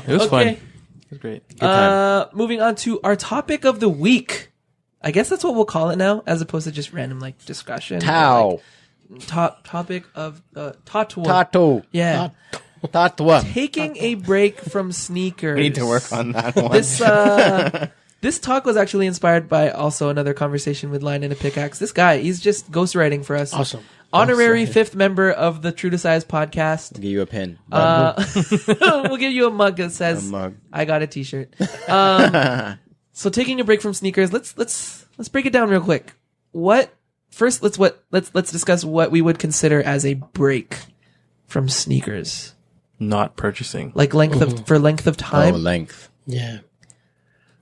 was fun. Okay. It was great. Good time. Moving on to our topic of the week. I guess that's what we'll call it now, as opposed to just random like discussion. or, Tao. like, topic of Tatwa. Tato. Yeah. Tatwa. Taking a break from sneakers. We need to work on that one. This talk was actually inspired by also another conversation with Line and a Pickaxe. This guy, he's just ghostwriting for us. Awesome. Honorary fifth member of the True to Size podcast. I'll give you a pin. We'll give you a mug that says A mug. I got a t-shirt. So taking a break from sneakers, let's break it down real quick. Let's discuss what we would consider as a break from sneakers. Not purchasing. Like length of time. Oh, length. Yeah.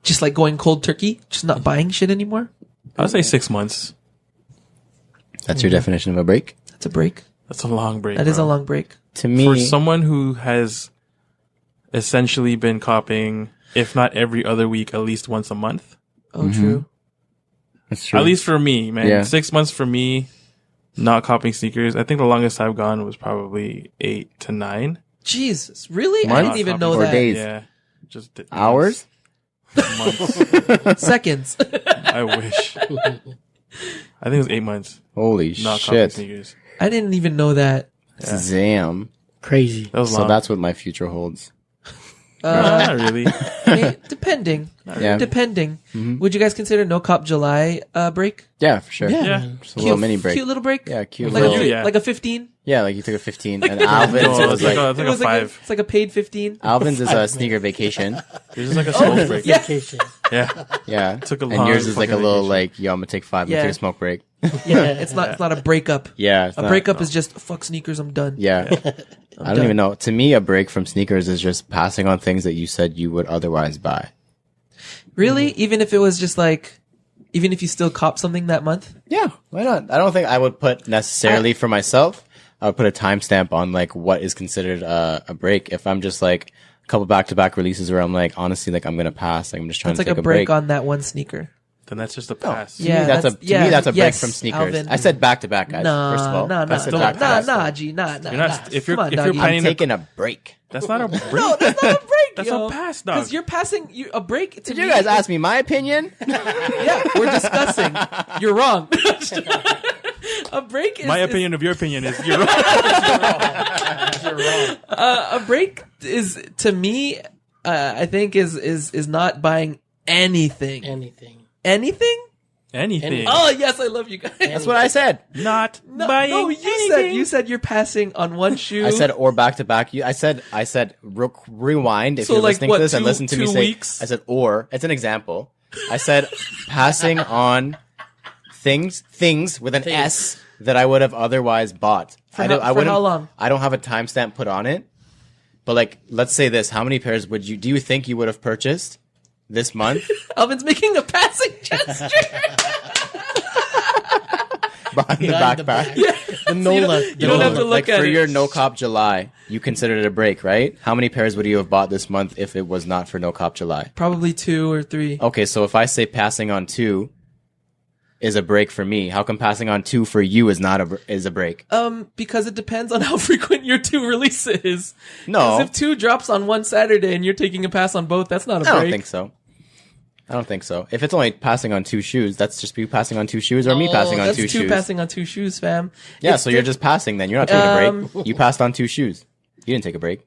Just like going cold turkey, just not buying shit anymore. I would say 6 months. That's your definition of a break? That's a break. That's a long break. That is a bro. long break. To me, For someone who has essentially been copying, if not every other week, at least once a month. Oh, true. that's true. At least for me, man. Yeah. 6 months for me, not copying sneakers. I think the longest I've gone was probably 8 to 9. Jesus, really? I Months didn't even or know that. days? Yeah. Just Hours? months. Seconds. I wish. I think it was 8 months. Holy Not copying shit. sneakers. I didn't even know that. Damn. Crazy. That was So long. that's what my future holds. Not really. Depending. Yeah. Depending. Would you guys consider No Cop July break? Yeah, for sure. Yeah, Yeah. man. Just a little mini break. Cute little break? Yeah, cute Like, little. Yeah. like a 15? Yeah, like you took a 15. And Alvin's No, was it's like like, a, it's like a 5. it's like a paid 15. Alvin's is a sneaker vacation. This is like a smoke break. Yeah. Vacation. Yeah. Yeah. Took a And long yours is like a fucking little vacation. like, yo, I'm gonna take 5. I'm Yeah. gonna take a smoke break. Yeah, it's not a breakup. Yeah. it's A not- breakup is just fuck sneakers, I'm done. Yeah. I don't even know. To me, a break from sneakers is just passing on things that you said you would otherwise buy. Really? Even if it was just like, even if you still cop something that month? Yeah, why not? I don't think I would put necessarily for myself. I would put a timestamp on like what is considered a break. If I'm just like a couple back-to-back releases where I'm like, honestly, like I'm gonna pass. Like, I'm just trying It's to like take a a break break. on that one sneaker. Then that's just a pass. To me, that's a break yes, from sneakers. Alvin. I said back-to-back, guys. first of all, Nah, I said nah, back-to-back. nah, G, nah. You're not, if you're, Come on, if you're doggy. planning I'm to, taking a break. that's not a break. No, that's not a break. That's yo. a pass, dog. Because you're passing a break. To Did me, you guys ask me my opinion? Yeah, we're discussing. You're wrong. A break is My opinion of your opinion is you're wrong. A break is to me. I think is not buying anything. Anything. Anything? Anything. Oh yes, I love you guys. That's what I said. Not No, buying no, anything. you said you're passing on one shoe. I said or back to back. I said rewind if So, you're like, listening what, to this and 2 listen to me say. weeks? I said or. It's an example. I said passing on things with an S that I would have otherwise bought. For how long? I don't have a timestamp put on it. But like, let's say this: how many pairs do you think you would have purchased this month? Alvin's making a passing gesture. Behind the backpack. The NOLA. you don't have to look Like at for it. your no cop July, you considered it a break, right? How many pairs would you have bought this month if it was not for no cop July? Probably 2 or 3. Okay, so if I say passing on 2 is a break for me, how come passing on 2 for you is not is a break? Because it depends on how frequent your 2 releases. No. 'Cause if 2 drops on one Saturday and you're taking a pass on both, that's not a break. I don't think so. I don't think so. If it's only passing on 2 shoes, that's just you passing on 2 shoes or me passing on that's 2 two shoes. passing on 2 shoes, fam. Yeah, It's so you're just passing then. You're not taking a break. You passed on 2 shoes. You didn't take a break.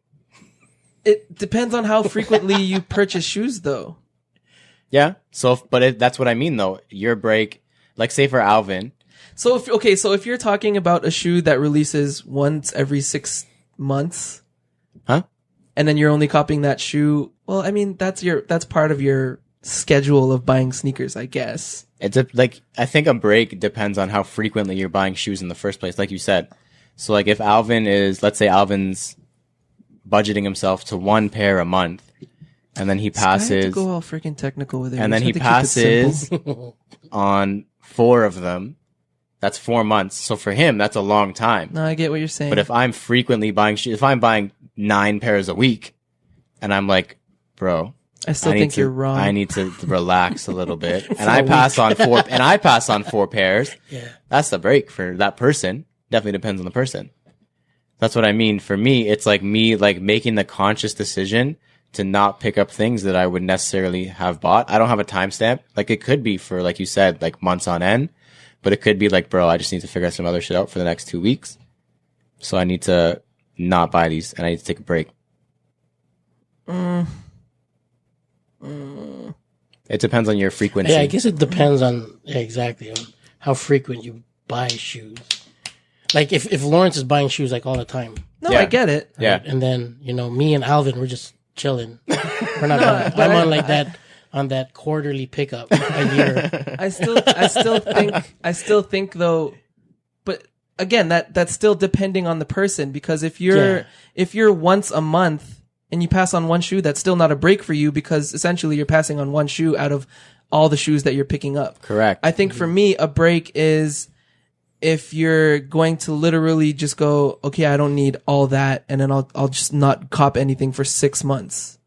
It depends on how frequently you purchase shoes, though. Yeah. So, that's what I mean though. Your break, like say for Alvin, So if you're talking about a shoe that releases once every 6 months, huh? and then you're only copying that shoe, well, I mean that's part of your schedule of buying sneakers, I guess. It's I think a break depends on how frequently you're buying shoes in the first place, like you said. So like if let's say Alvin's budgeting himself to 1 pair a month, and then he I have to passes, go all freaking technical with it. and then We he just have to keep it passes simple. on 4 of them. That's 4 months. So for him, that's a long time. No, I get what you're saying. But if I'm frequently buying shoes, if I'm buying 9 pairs a week, and I'm like, bro, I still think you're wrong. I need to relax a little bit, and I pass on 4 pairs. Yeah. That's the break for that person. Definitely depends on the person. That's what I mean. For me, it's like me making the conscious decision to not pick up things that I would necessarily have bought. I don't have a timestamp. Like it could be for, like you said, like months on end, but it could be like, bro, I just need to figure some other shit out for the next 2 weeks. So I need to not buy these and I need to take a break. It depends on your frequency. Yeah, I guess it depends on exactly on how frequent you buy shoes. Like if Lawrence is buying shoes like all the time, no, Yeah. I get it. Yeah. right? And then me and Alvin, we're just chilling. We're not. I'm on like that on that quarterly pickup a year. I still think though, but again, that's still depending on the person, because if you're once a month and you pass on one shoe, that's still not a break for you, because essentially you're passing on one shoe out of all the shoes that you're picking up. Correct. I think for me, a break is if you're going to literally just go, okay, I don't need all that, and then I'll just not cop anything for 6 months.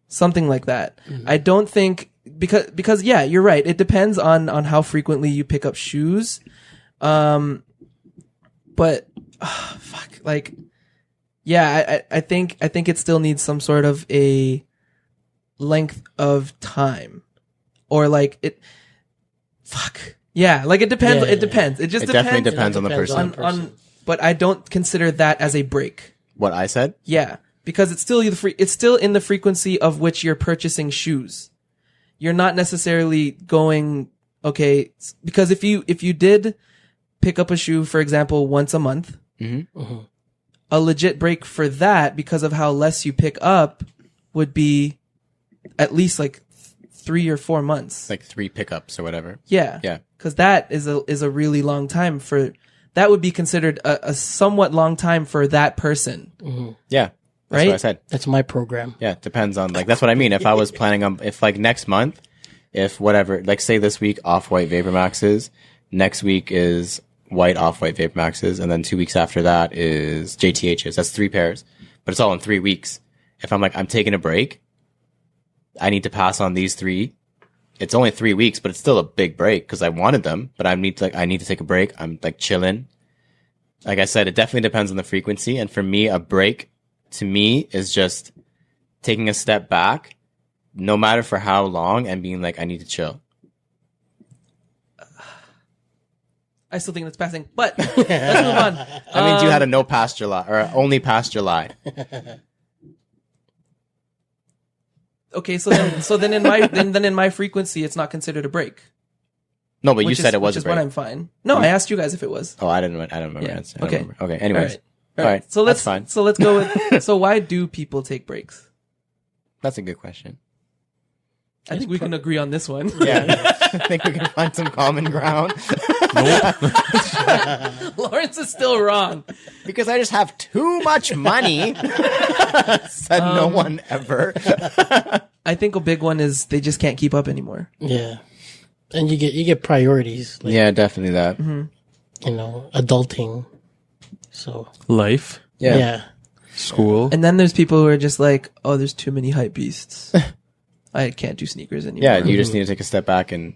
Something like that. I don't think, because yeah, you're right. It depends on how frequently you pick up shoes. But fuck, like, yeah, I think it still needs some sort of a length of time, or like it. Fuck. Yeah, like it depends. Yeah, it depends. It just It depends. definitely depends on the person. on. But I don't consider that as a break. What I said? Yeah, because it's still it's still in the frequency of which you're purchasing shoes. You're not necessarily going, okay, because if you did pick up a shoe, for example, once a month, a legit break for that, because of how less you pick up, would be at least like 3 or 4 months. Like 3 pickups or whatever. Yeah. Yeah. Because that is a really long time that would be considered a somewhat long time for that person. Yeah. That's Right? what I said. That's my program. Yeah. It depends on, like, that's what I mean. If I was planning on, if like next month, if whatever, like say this week, Off-White Vapor Maxes, next week is white Off-White Vapor Maxes, and then 2 weeks after that is JTHs. That's 3 pairs, but it's all in 3 weeks. If I'm like, I'm taking a break, I need to pass on these 3. It's only 3 weeks, but it's still a big break because I wanted them, but I need to take a break. I'm like chilling. Like I said, it definitely depends on the frequency. And for me, a break to me is just taking a step back, no matter for how long, and being like, I need to chill. I still think that's passing, but let's move on. That means you had a no past July or only past July. Okay, so then in my frequency, it's not considered a break. No, but you which said is, it was which a is what break. I'm fine. No, I asked you guys if it was. Oh, I don't remember. Yeah. I don't Okay. remember. Okay. Anyways. All right. So that's fine. So let's go with. So why do people take breaks? That's a good question. I think we can agree on this one. Yeah. I think we can find some common ground. Lawrence is still wrong. Because I just have too much money. Said no one ever. I think a big one is they just can't keep up anymore. Yeah. And you get priorities. Like, Yeah, definitely that. you know, adulting. So Life, yeah. school. And then there's people who are just like, oh, there's too many hype beasts. I can't do sneakers anymore. Yeah, you just need to take a step back and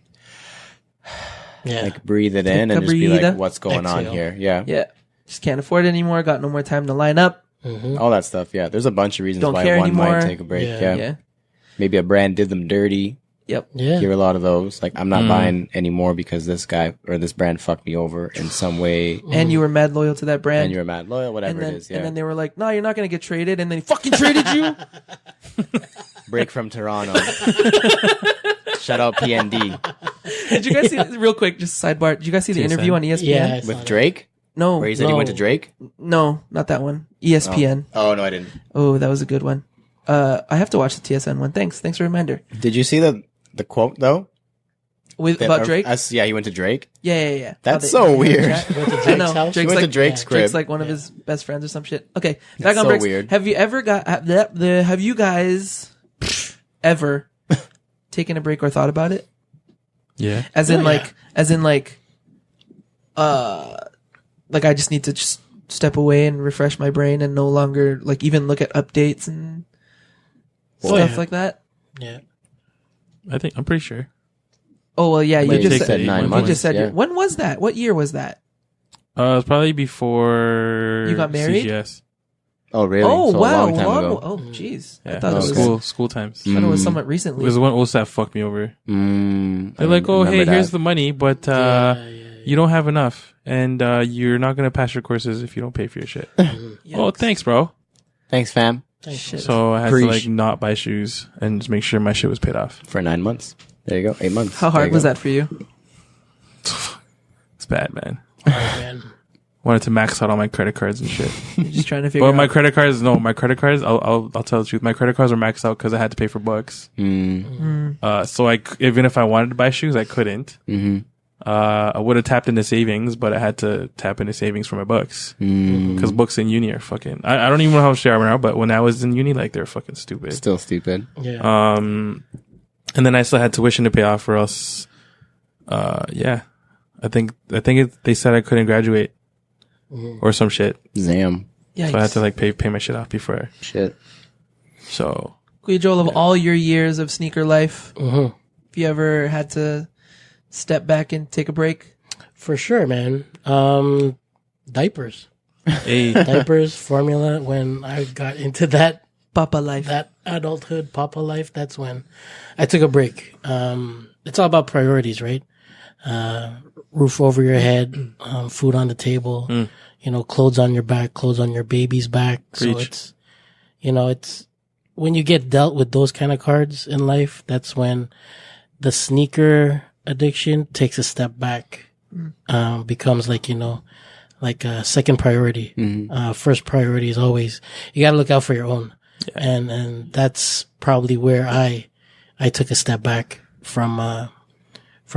Yeah. like breathe it in Take a and just be breather. like, what's going on Exhale. here? Yeah. Yeah. Just can't afford it anymore. Got no more time to line up. All that stuff. Yeah. There's a bunch of reasons Don't why care one anymore. might take a break. Yeah. Yeah. Yeah. Maybe a brand did them dirty. Yep. Yeah. Hear a lot of those. Like, I'm not buying anymore because this guy or this brand fucked me over in some way. And you were mad loyal to that brand. And you're mad loyal, whatever and then, it is. Yeah. and then they were like, no, you're not going to get traded. And then he fucking traded you. Break from Toronto. Shout out PND. Did you guys see, real quick, just sidebar, did you guys see the TSN. interview on ESPN? Yeah. I saw With that. Drake? No. Where he said he went to Drake? No, not that one. ESPN. Oh, no, I didn't. Oh, that was a good one. I have to watch the TSN one. Thanks for the reminder. Did you see the quote, though? About Drake? Yeah, he went to Drake. Yeah. That's How so weird. Went to I Drake's know. house. He Drake's went to like, Drake's crib. Drake's like one of his best friends or some shit. Okay, back on so breaks. weird. Have you ever have you guys ever taken a break or thought about it? Yeah. As in Oh, like I just need to just step away and refresh my brain and no longer like even look at updates and Oh, stuff yeah. like that. Yeah. I'm pretty sure. Oh well, yeah, Wait, you just you said said 9 you months. just said yeah. when was that? What year was that? It was probably before You got married? CGS. Oh, really? Oh So wow, a long time ago. Oh jeez, Yeah. I thought it was school times. I thought it was somewhat It recently. was when OSAP fucked me over. They're like, oh, hey, here's the money, but you don't have enough, and you're not gonna pass your courses if you don't pay for your shit. Oh, Yikes. thanks, bro. Thanks, fam. Shit. So I had to Preach. like not buy shoes and just make sure my shit was paid off. For 9 months. There you go. 8 months. How hard was that for you? It's bad, man. Oh, man. Wanted to max out all my credit cards and shit. You're just trying to figure But my out. credit cards, I'll tell the truth. My credit cards were maxed out because I had to pay for books. So even if I wanted to buy shoes, I couldn't. I would have tapped into savings, but I had to tap into savings for my books because books in uni are fucking. I don't even know how they are now, but when I was in uni, like they're fucking stupid. Still stupid. Yeah. And then I still had tuition to pay off, or else, yeah, I think they said I couldn't graduate or some shit. Zam. Yikes. So I had to like pay my shit off before. Shit. So Kuya Joel, of all your years of sneaker life, Mhm. have you ever had to step back and take a break? For sure, man. Diapers. hey, Diapers, formula. When I got into that Papa life. adulthood, papa life, that's when I took a break. It's all about priorities, right? Roof over your head, food on the table, you know, clothes on your back, clothes on your baby's back. So Preach. it's, you know, it's when you get dealt with those kind of cards in life, that's when the sneaker addiction takes a step back, becomes like, you know, like a second priority. First priority is always, you got to look out for your own. And that's probably where I took a step back from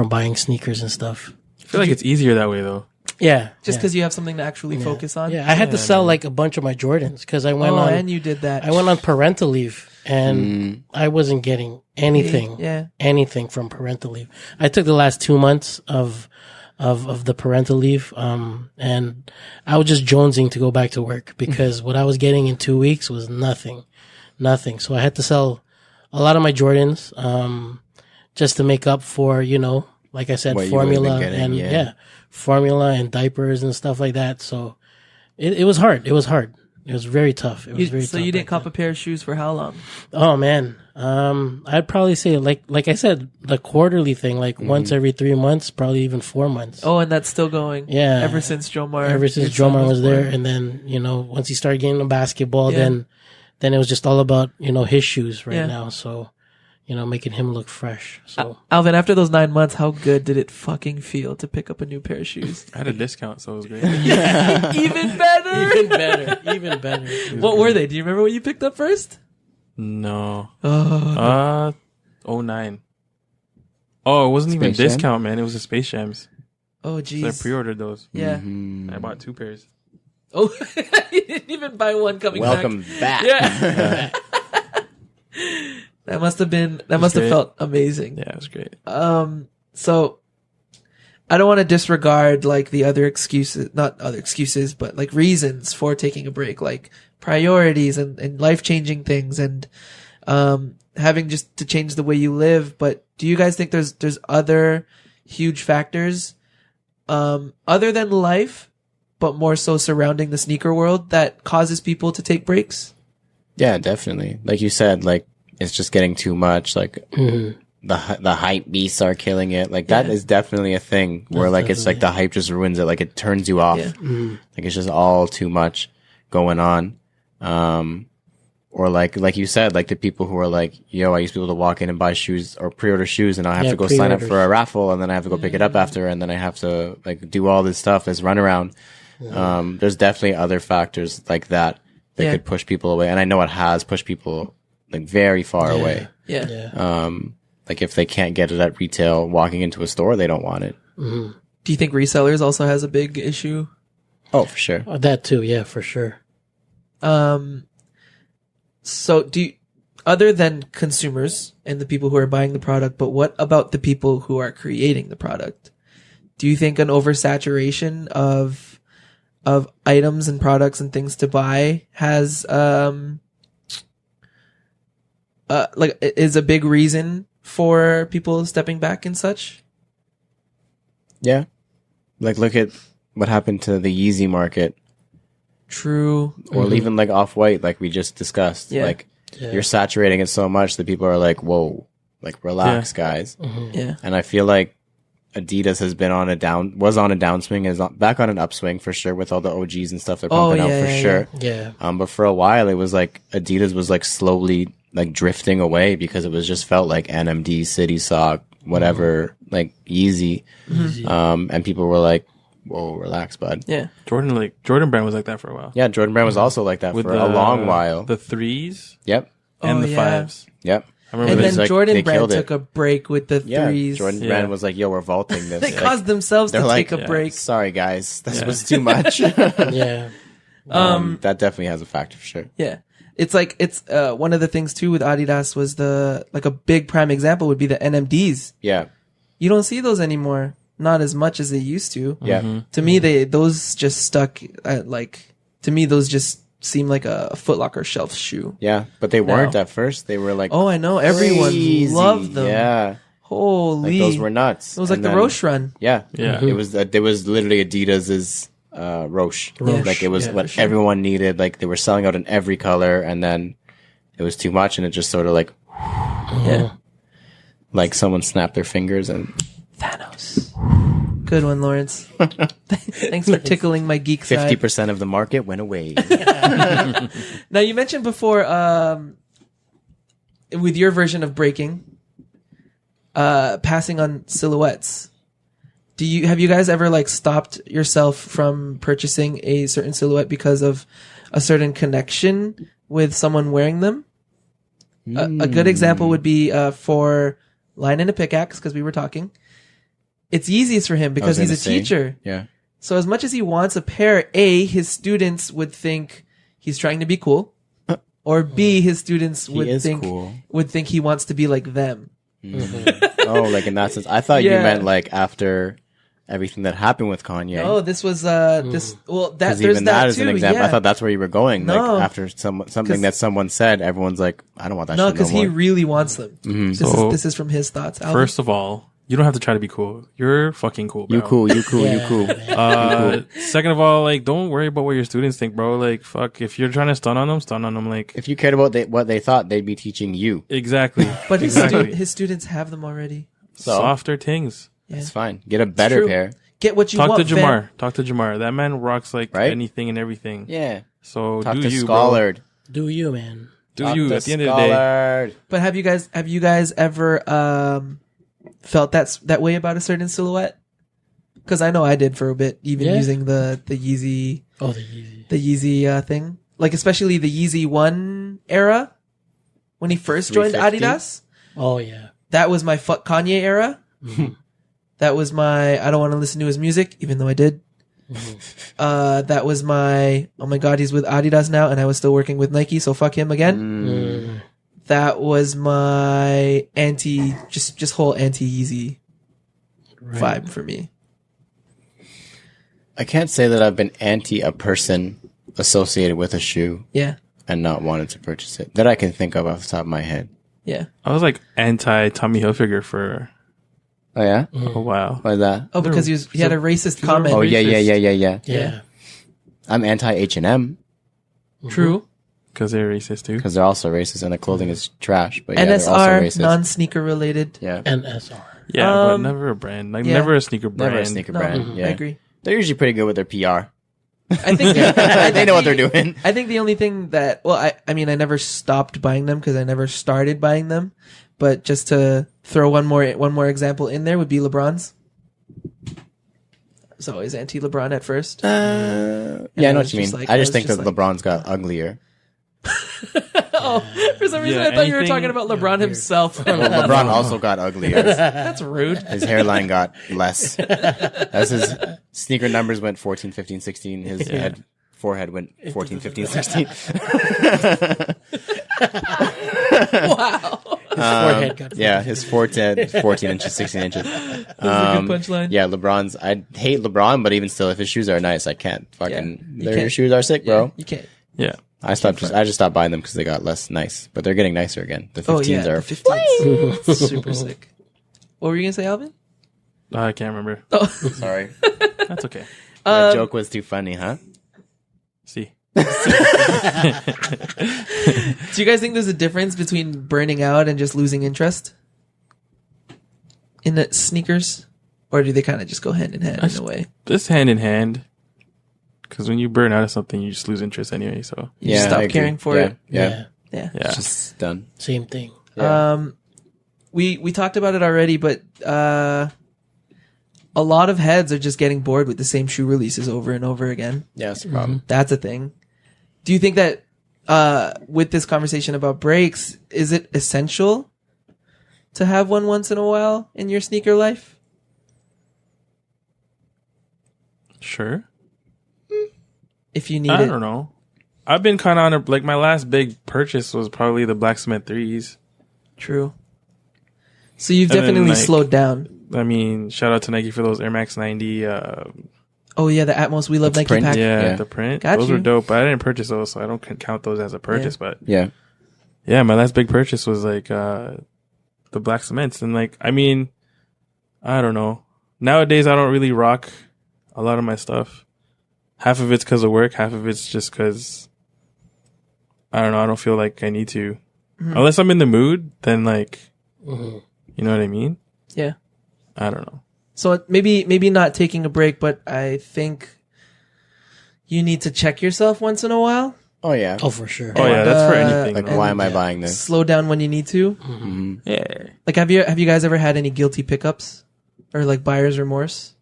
buying sneakers and stuff. I feel like it's easier that way though. Yeah. Just yeah. because you have something to actually focus on? Yeah. I had to sell like a bunch of my Jordans because I went and you did that. I went on parental leave and I wasn't getting anything, Yeah. anything from parental leave. I took the last 2 months of the parental leave. And I was just jonesing to go back to work because what I was getting in 2 weeks was nothing. So I had to sell a lot of my Jordans, just to make up for, you know, like I said, What you would've been formula getting, and yeah. formula and diapers and stuff like that. So it was hard. It was hard. It was very tough. It was very tough. So you didn't back cop then. a pair of shoes for how long? Oh man. I'd probably say like I said, the quarterly thing, like once every 3 months, probably even 4 months. Oh, and that's still going. Yeah. Ever since Jomar. Ever since your son Jomar was there. born. And then, you know, once he started getting the basketball, Yeah. then it was just all about, you know, his shoes right Yeah. now. So, making him look fresh. So Alvin, after those 9 months, how good did it fucking feel to pick up a new pair of shoes? I had a discount, so it was great. Even better. even better. What were they? Do you remember what you picked up first? No. Oh, 09. Oh, it wasn't even Space Jam? discount, man. It was a Space Jams. oh, So I jeez. pre-ordered those. Yeah. Mhm. I bought 2 pairs. Oh, you didn't even buy one coming Welcome back. back. Yeah. That must have great. felt amazing. Yeah, it was great. So I don't want to disregard like the other excuses, not other excuses, but like reasons for taking a break, like priorities and life-changing things and, having just to change the way you live. But do you guys think there's other huge factors, other than life, but more so surrounding the sneaker world that causes people to take breaks? Yeah, definitely. Like you said, like it's just getting too much. Like Mhm. the hype beasts are killing it. Like that Yeah. is definitely a thing where like it's like the hype just ruins it. Like it turns you off. Yeah. Like it's just all too much going on. Or like you said, like the people who are like, yo, I used to be able to walk in and buy shoes or pre-order shoes, and I have Yeah, to go sign up for a pre-orders. raffle, and then I have to go pick it up after, and then I have to like do all this stuff, this runaround. There's definitely other factors like that Yeah. could push people away, and I know it has pushed people like very far away. Yeah. Yeah. Like if they can't get it at retail, walking into a store, they don't want it. Mhm. Do you think resellers also has a big issue? Oh, for sure. That too. Yeah, for sure. So other than consumers and the people who are buying the product, but what about the people who are creating the product? Do you think an oversaturation of items and products and things to buy has, like is a big reason for people stepping back and such? Yeah. Like look at what happened to the Yeezy market, True. or even like Off-White, like we just discussed. Yeah. Like Yeah. you're saturating it so much that people are like, whoa, like relax, guys. Yeah. And I feel like Adidas has been on a downswing, is back on an upswing for sure with all the OGs and stuff they're pumping out for sure. Yeah. But for a while it was like Adidas was like slowly like drifting away because it was just felt like NMD, City Sock, whatever, like Yeezy. And people were like, whoa, relax, bud. Yeah. Jordan brand was like that for a while. Yeah, Jordan Brand was also like that for a long while. The 3s Yep. and Oh, the yeah. 5s. Yep. I remember And It then was like Jordan they brand killed it. took a break with the Yeah, threes. Jordan Yeah. Brand was like, yo, we're vaulting this. They Like, caused themselves to they're like, take a break. sorry guys, this Yeah. was too much. Yeah. That definitely has a factor for sure. Yeah. It's like, it's, one of the things too with Adidas was like a big prime example would be the NMDs. Yeah. You don't see those anymore. Not as much as they used to. Yeah. To me, those just stuck at to me, those just seem like a Foot Locker shelf shoe. Yeah. But they weren't No. at first. They were like, Oh, I know. Everyone crazy. loved them. Yeah. Holy. Like those were nuts. It was like And the then- Roche run. Yeah. Yeah. It was literally Adidas's Roche. Roche, Like it was yeah, what for sure. everyone needed. Like they were selling out in every color, and then it was too much, and it just sort of like Yeah. like someone snapped their fingers and Thanos. Good one, Lawrence. Thanks for tickling my geek side. 50% of the market went away. Now you mentioned before, with your version of breaking, passing on silhouettes. Have you guys ever like stopped yourself from purchasing a certain silhouette because of a certain connection with someone wearing them? A good example would be for Line and a Pickaxe, because we were talking. It's easiest for him because he's a teacher. Yeah. So as much as he wants a pair, A, his students would think he's trying to be cool, or B, his students would is think cool. he wants to be like them. Oh, like in that sense. I thought you Yeah. meant like after everything that happened with Kanye. Oh, this was there's Because that even that is too. an example. Yeah. I thought that's where you were going. No. Like after something that someone said, everyone's like, I don't want that No, shit no because more. he really wants them. So- This is from his thoughts. Alvin? First of all, you don't have to try to be cool. You're fucking cool, bro. You cool. Yeah. Second of all, like, don't worry about what your students think, bro. Like, fuck, if you're trying to stun on them, like, If you cared about what they thought, they'd be teaching you. exactly. but his, exactly. his students have them already. So Softer things. Yeah. it's fine. Get a better true. pair. Get what you Talk want. to fam. Jamar. Talk to Jamar. That man rocks like Right? anything and everything. Yeah. So Talk do to you, Scholar. Do you, man? do you at the end of the day. But have you guys ever felt that way about a certain silhouette? Because I know I did for a bit, even using the Yeezy. Oh, the Yeezy. The Yeezy thing, like especially the Yeezy 1 era when he first joined 350? Adidas. Oh yeah. That was my fuck Kanye era. That was my I don't want to listen to his music, even though I did. That was my oh my god, he's with Adidas now, and I was still working with Nike, so fuck him again. That was my just whole anti Yeezy vibe for me. I can't say that I've been anti a person associated with a shoe Yeah, and not wanted to purchase it that I can think of off the top of my head. yeah. I was like anti Tommy Hilfiger for Oh yeah, a while. why is that? Oh, because he had a racist comment. Oh yeah. Yeah. I'm anti H&M True. Because they're racist too. because they're also racist and the clothing is trash. But yeah, they're also NSR, racist. non-sneaker related. Yeah, NSR. Yeah, but Um, never a brand. Like yeah. never a sneaker brand. never a sneaker No, brand. Yeah, I agree. They're usually pretty good with their PR. I think They know what they're doing. I think the only thing that, well, I mean, I never stopped buying them because I never started buying them. But just to throw one more example in there would be LeBron's. I was always anti-LeBron at first. Yeah, I know I what was you mean. just like- I I just was think just that like- LeBron's got uglier. Oh, for some reason Yeah, I thought you were anything- talking about LeBron himself. Well, LeBron also got uglier. That's rude. His hairline got less. As his sneaker numbers went 14, 15, 16, his forehead went 14, 15, 16. Wow. Forehead got Yeah, his forehead 14 inches, 16 inches. That's a good punchline. Yeah, LeBron's. I hate LeBron, but even still, if his shoes are nice, I can't fucking. Yeah, you Your can't. shoes are sick, bro. You can't. Yeah. I just stopped buying them because they got less nice, but they're getting nicer again. The 15s Oh yeah, are the 15s. Super sick. What were you gonna say, Alvin? I can't remember. Oh, sorry. That's okay. My joke was too funny, huh? See. do you guys think there's a difference between burning out and just losing interest in the sneakers, or do they kind of just go hand in hand in a way? Just hand in hand. Because when you burn out of something, you just lose interest anyway. So You just I stop agree. caring for it. Yeah. Yeah. yeah. It's just done. Same thing. Yeah. We talked about it already, but a lot of heads are just getting bored with the same shoe releases over and over again. Yeah, that's the problem. That's a thing. Do you think that with this conversation about breaks, is it essential to have one once in a while in your sneaker life? Sure. If you need I it. don't know. I've been kind of on like my last big purchase was probably the Black Cement 3s. True. So you've And then, definitely like- slowed down. I mean, shout out to Nike for those Air Max 90. Oh yeah, the Atmos We Love Nike print, pack. Yeah, Yeah. the print. Got those you. were dope. But I didn't purchase those, so I don't count those as a purchase. But Yeah. yeah, my last big purchase was like the Black Cements. And like, I mean, I don't know. Nowadays, I don't really rock a lot of my stuff. Half of it's because of work. Half of it's just because, I don't know, I don't feel like I need to. Unless I'm in the mood, then like, you know what I mean? Yeah. I don't know. So maybe not taking a break, but I think you need to check yourself once in a while. Oh yeah. Oh, for sure. Oh yeah, that's for anything. Like, though. why am I buying this? Slow down when you need to. Yeah. Like, have you guys ever had any guilty pickups or like buyer's remorse?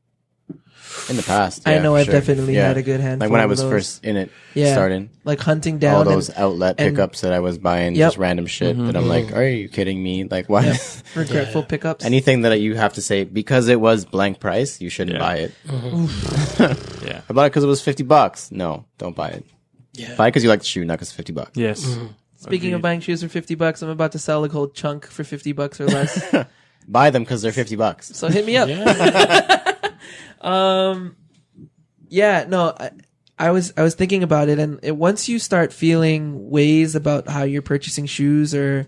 In the past, I yeah, know for I've sure. definitely Yeah. had a good handful. Like when I of was those. first in it, Yeah. starting. like hunting down All those and outlet and- pickups that I was buying, Yep. just random shit that I'm like, are you kidding me? Like, why? Yep. regretful pickups. Anything that you have to say because it was blank price, you shouldn't Yeah. buy it. Yeah. I bought it because it was $50. No, don't buy it. Yeah. Buy it because you like the shoe, not because it's $50. Yes. Speaking of Agreed. buying shoes for $50, I'm about to sell a whole chunk for $50 or less. Buy them because they're $50. So hit me up. Yeah, no, I was thinking about it, and once you start feeling ways about how you're purchasing shoes, or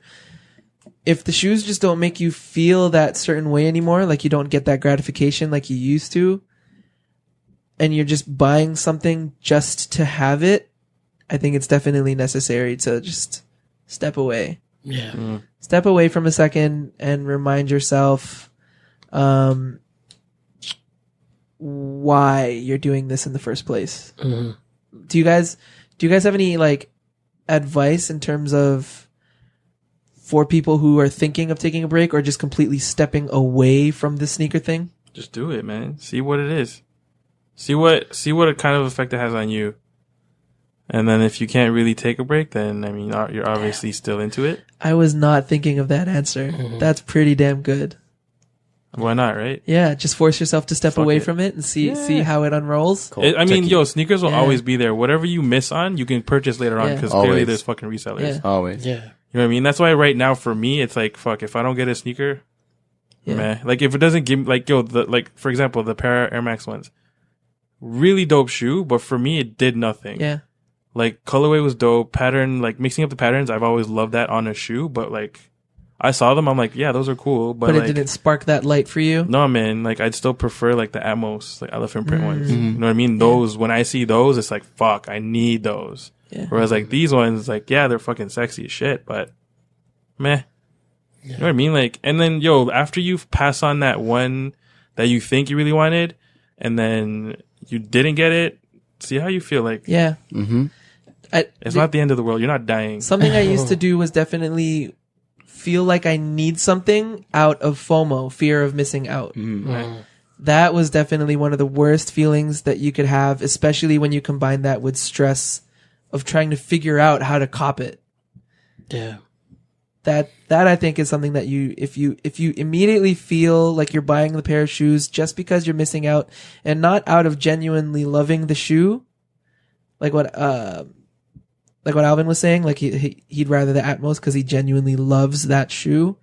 if the shoes just don't make you feel that certain way anymore, like you don't get that gratification like you used to, and you're just buying something just to have it, I think it's definitely necessary to just step away. Yeah. Step away from a second and remind yourself why you're doing this in the first place. Do you guys have any like advice in terms of for people who are thinking of taking a break or just completely stepping away from the sneaker thing? Just do it, man. See what it is. See what kind of effect it has on you. And then if you can't really take a break, then, I mean, you're obviously still into it. I was not thinking of that answer. That's pretty damn good. Why not, right? Yeah, just force yourself to step Fuck away it. from it and see how it unrolls. Cool. I mean, sneakers will Yeah. always be there. Whatever you miss on, you can purchase later on Yeah. because clearly Always. there's fucking resellers. Yeah. Always. Yeah. You know what I mean? That's why right now for me, it's like, fuck, if I don't get a sneaker, meh. Like if it doesn't give, like, for example, the pair of Air Max ones, really dope shoe, but for me, it did nothing. Yeah. Like colorway was dope, pattern, like mixing up the patterns. I've always loved that on a shoe, but like I saw them, I'm like, yeah, those are cool, but But it like, didn't spark that light for you? no, man, like I'd still prefer like the Atmos, like elephant print ones. Mm-hmm. You know what I mean? Those, when I see those, it's like, fuck, I need those. Yeah. Whereas like these ones, like, yeah, they're fucking sexy as shit, but meh. You know what I mean? Like, and then after you pass on that one that you think you really wanted, and then you didn't get it, see how you feel. Like, Yeah. Mm-hmm. it's not the end of the world. You're not dying. Something I used to do was definitely feel like I need something out of FOMO, fear of missing out. That was definitely one of the worst feelings that you could have, especially when you combine that with stress of trying to figure out how to cop it. Yeah. That I think is something that if you immediately feel like you're buying the pair of shoes just because you're missing out and not out of genuinely loving the shoe, like what Alvin was saying, like he'd rather the Atmos because he genuinely loves that shoe.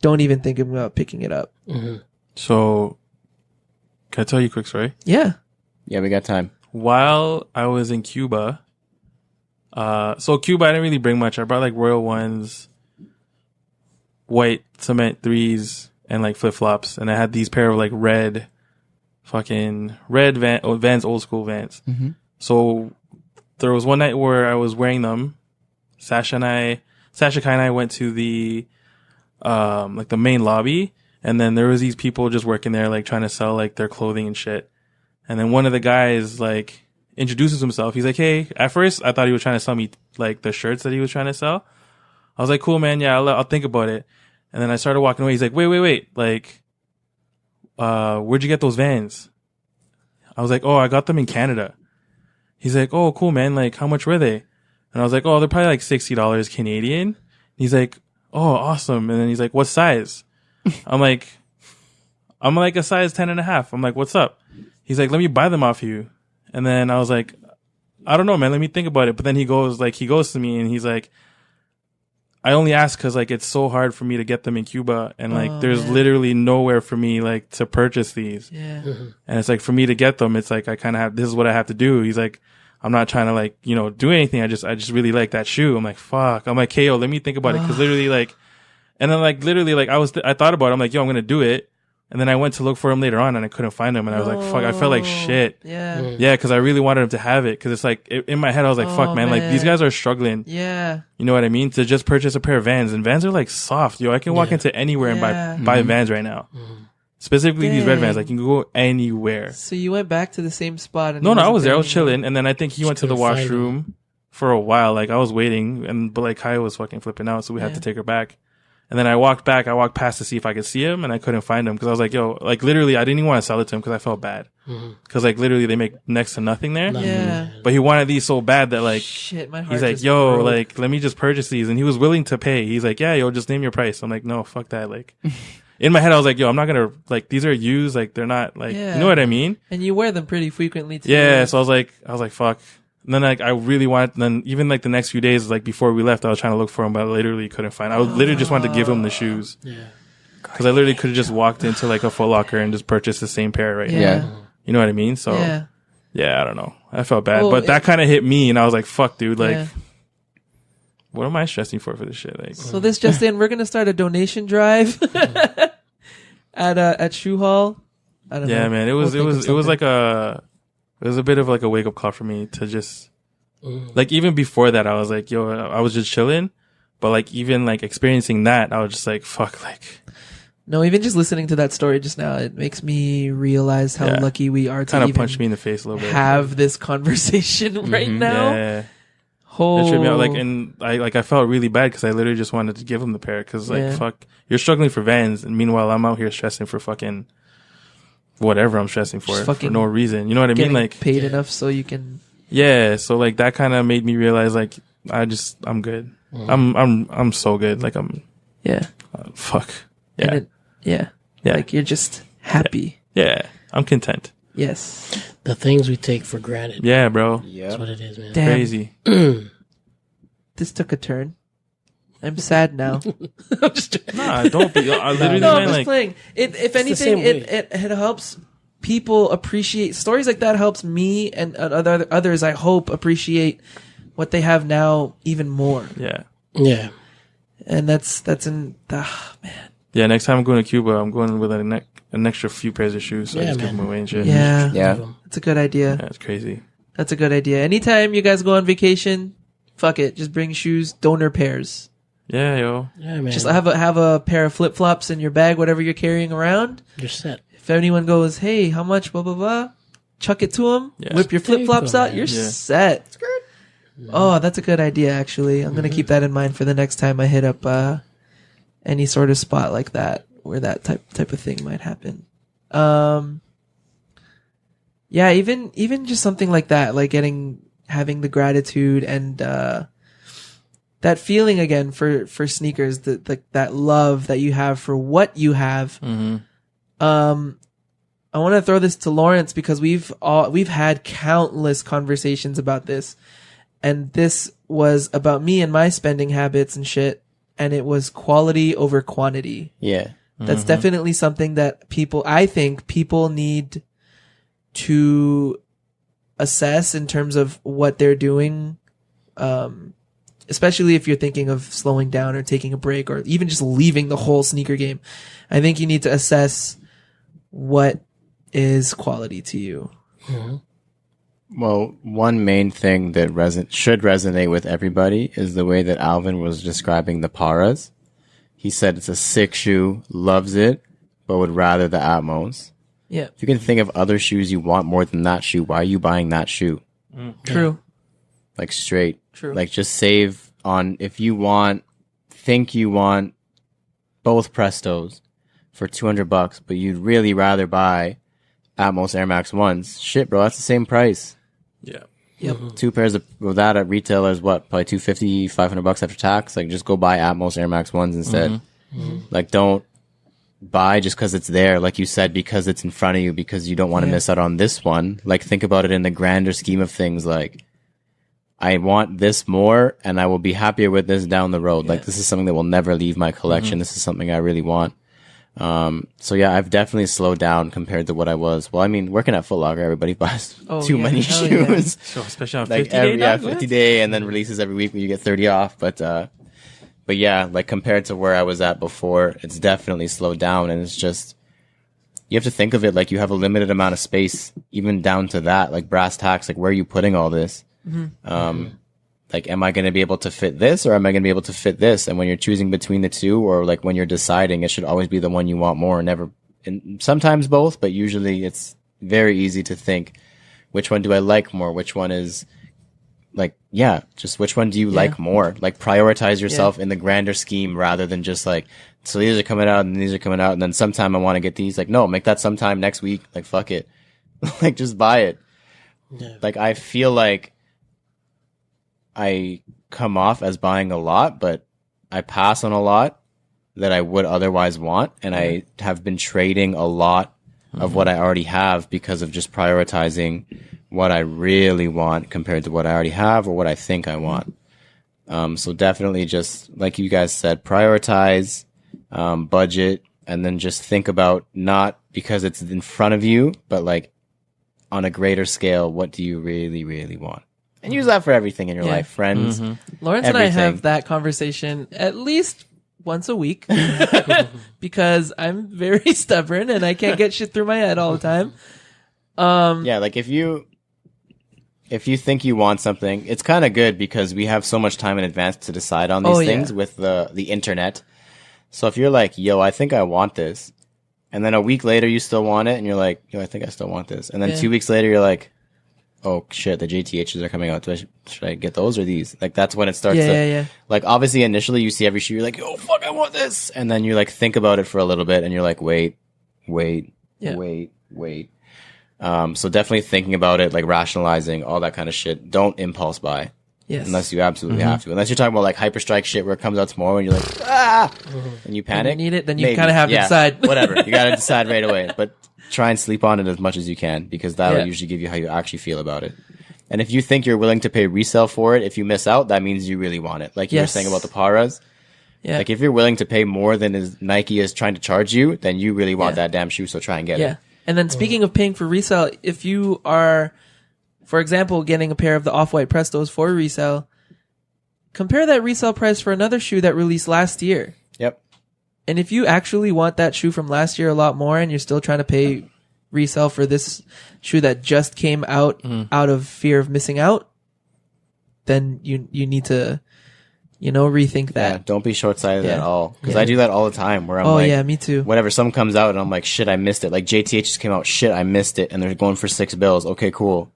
Don't even think about picking it up. So, can I tell you a quick story? Yeah. Yeah, we got time. While I was in Cuba, so Cuba, I didn't really bring much. I brought like Royal Ones, white cement 3s, and like flip flops. And I had these pair of like red Vans, old school Vans. So there was one night where I was wearing them. Sasha Kai and I went to the like the main lobby, and then there was these people just working there, like trying to sell like their clothing and shit. And then one of the guys like introduces himself. He's like, "Hey," at first I thought he was trying to sell me like the shirts that he was trying to sell. I was like, "Cool, man. Yeah, I'll think about it." And then I started walking away. He's like, wait. Like, where'd you get those Vans? I was like, "Oh, I got them in Canada." He's like, "Oh, cool, man. Like, how much were they?" And I was like, "Oh, they're probably like $60 Canadian." He's like, "Oh, awesome." And then he's like, "What size?" I'm like a size 10.5. I'm like, "What's up?" He's like, "Let me buy them off you." And then I was like, "I don't know, man. Let me think about it." But then he goes to me and he's like, "I only ask because like it's so hard for me to get them in Cuba, and like there's literally nowhere for me like to purchase these." Yeah. And it's like for me to get them, it's like I kind of have, this is what I have to do. He's like, "I'm not trying to like, do anything. I just really like that shoe." I'm like, "Fuck." I'm like, "KO, let me think about it." Cause literally like, and then like literally like I thought about it. I'm like, "Yo, I'm going to do it." And then I went to look for him later on and I couldn't find him. And I was like, fuck, I felt like shit. Yeah. Yeah. Cause I really wanted him to have it. Cause it's like in my head, I was like, fuck, man, like these guys are struggling. Yeah. You know what I mean? To just purchase a pair of Vans, and Vans are like soft. Yo, I can walk into anywhere and buy Vans right now. Specifically these red Vans. Like you can go anywhere. So you went back to the same spot? And No, he I wasn't was there. I was anymore? chilling. And then I think he went to the couldn't find washroom for a while. Like I was waiting, but like Kaya was fucking flipping out. So we had to take her back. And then I walked past to see if I could see him, and I couldn't find him because I was like, yo, like literally, I didn't even want to sell it to him because I felt bad. Because like literally, they make next to nothing there. Yeah. But he wanted these so bad that like, Shit, my heart he's like, just yo, broke. like, let me just purchase these. And he was willing to pay. He's like, yeah, yo, just name your price. I'm like, no, fuck that. Like, in my head, I was like, yo, I'm not going to, like, these are used. Like, they're not, like, Yeah. you know what I mean? And you wear them pretty frequently too. Yeah. So I was like, fuck. And then like, I really wanted, and then even like the next few days, like before we left, I was trying to look for him, but I literally couldn't find him. I literally just wanted to give him the shoes. Yeah. Cause I literally could have just walked into like a Foot Locker and just purchased the same pair right now. Yeah. You know what I mean? So Yeah. yeah, I don't know. I felt bad, Well, but that kind of hit me, and I was like, "Fuck, dude! Like, Yeah. what am I stressing for this shit?" Like, So this just in, we're gonna start a donation drive at Shoe Hall. I don't know. yeah, man, it was We'll think of something. like it was a bit of like a wake up call for me to just like, even before that, I was like, yo, I was just chilling, but like even like experiencing that, I was just like, fuck, like, No, even just listening to that story just now, it makes me realize how Yeah. lucky we are to kind of even punched me in the face a little bit. have this conversation right now. Yeah, Oh, It tripped me out. Like, and I felt really bad because I literally just wanted to give him the pair because fuck, you're struggling for Vans, and meanwhile I'm out here stressing for fucking whatever I'm stressing for no reason. You know what I mean? Like paid enough so you can. Yeah, so like that kind of made me realize like I'm good. I'm so good. Like fuck. Yeah. Yeah. Like you're just happy. Yeah. I'm content. Yes. The things we take for granted. Yeah, bro. That's what it is, man. Damn. Crazy. This took a turn. I'm sad now. I'm just Nah, don't be. I literally No, I'm meant, just like, playing. If anything, it helps people appreciate stories like that. Helps me and others. I hope appreciate what they have now even more. yeah. Yeah. And that's man. Yeah, next time I'm going to Cuba, I'm going with an extra few pairs of shoes. So I just give them away and shit. Yeah. Yeah. That's a good idea. Yeah, it's crazy. That's a good idea. Anytime you guys go on vacation, fuck it. Just bring shoes, donor pairs. Yeah, yo. Yeah, man. Just have a pair of flip flops in your bag, whatever you're carrying around. You're set. If anyone goes, hey, how much, blah, blah, blah, chuck it to them, Yeah. whip your flip flops them, out, man. you're Yeah. set. Oh, that's a good idea, actually. I'm going to keep that in mind for the next time I hit up any sort of spot like that where that type of thing might happen. Yeah, even just something like that, like having the gratitude and that feeling again for sneakers, that love that you have for what you have. Mm-hmm. I want to throw this to Lawrence because we've had countless conversations about this, and this was about me and my spending habits and shit, and it was quality over quantity. Yeah. That's definitely something that I think people need to assess in terms of what they're doing. Especially if you're thinking of slowing down or taking a break or even just leaving the whole sneaker game. I think you need to assess what is quality to you. Well, one main thing that should resonate with everybody is the way that Alvin was describing the Paras. He said it's a sick shoe, loves it, but would rather the Atmos. Yeah. If you can think of other shoes you want more than that shoe, why are you buying that shoe? True. Like straight. True. Like just save on if you think you want both Prestos for $200, but you'd really rather buy Atmos Air Max 1s. Shit, bro, that's the same price. Yeah. Yep. Two pairs of that at retail is what? Probably $250, $500 after tax. Like just go buy Atmos Air Max 1s instead. Like don't buy just because it's there, like you said, because it's in front of you, because you don't want to miss out on this one. Like think about it in the grander scheme of things. Like I want this more and I will be happier with this down the road. Like this is something that will never leave my collection. This is something I really want. So yeah, I've definitely slowed down compared to what I was. Well, I mean, working at Foot Locker, everybody buys too many hell shoes. So especially on Like 50 day now? 50 day and then releases every week when you get 30 off. But yeah, like compared to where I was at before, it's definitely slowed down, and it's just, you have to think of it like you have a limited amount of space, even down to that, like brass tacks, like where are you putting all this? Like, am I going to be able to fit this or am I going to be able to fit this? And when you're choosing between the two, or like when you're deciding, it should always be the one you want more, and sometimes both, but usually it's very easy to think, which one do I like more? Which one is like, just which one do you like more? Like prioritize yourself in the grander scheme rather than just like, so these are coming out and these are coming out. And then sometime I want to get these. Like, no, make that sometime next week. Like, fuck it. Like, just buy it. Yeah. Like, I feel like I come off as buying a lot, but I pass on a lot that I would otherwise want. And I have been trading a lot of what I already have because of just prioritizing what I really want compared to what I already have or what I think I want. So definitely just like you guys said, prioritize, budget, and then just think about not because it's in front of you, but like on a greater scale, what do you really, really want? And use that for everything in your life, friends. Lawrence and I have that conversation at least once a week because I'm very stubborn and I can't get shit through my head all the time. Yeah, like if you think you want something, it's kind of good because we have so much time in advance to decide on these things with the internet. So if you're like, yo, I think I want this, and then a week later you still want it, and you're like, yo, I think I still want this, and then 2 weeks later you're like, oh shit, the JTHs are coming out. Should I get those or these? Like that's when it starts. Yeah. Like obviously initially you see every shoe, you're like, oh fuck, I want this, and then you like think about it for a little bit, and you're like, wait. So definitely thinking about it, like rationalizing all that kind of shit. Don't impulse buy. Yes. Unless you absolutely have to. Unless you're talking about like Hyperstrike shit where it comes out tomorrow and you're like, and you panic. When you need it, then you kind of have to decide. Whatever. You got to decide right away. But try and sleep on it as much as you can, because that'll usually give you how you actually feel about it. And if you think you're willing to pay resale for it, if you miss out, that means you really want it. Like you were saying about the Paras. Yeah. Like if you're willing to pay more than Nike is trying to charge you, then you really want that damn shoe. So try and get it. And then speaking of paying for resale, if you are, for example, getting a pair of the Off-White Prestos for resale, compare that resale price for another shoe that released last year. Yep. And if you actually want that shoe from last year a lot more and you're still trying to pay resale for this shoe that just came out out of fear of missing out, then you need to, rethink that. Yeah, don't be short-sighted at all. Because I do that all the time where I'm me too. Whatever, something comes out and I'm like, shit, I missed it. Like JTH just came out, shit, I missed it. And they're going for $6. Okay, cool.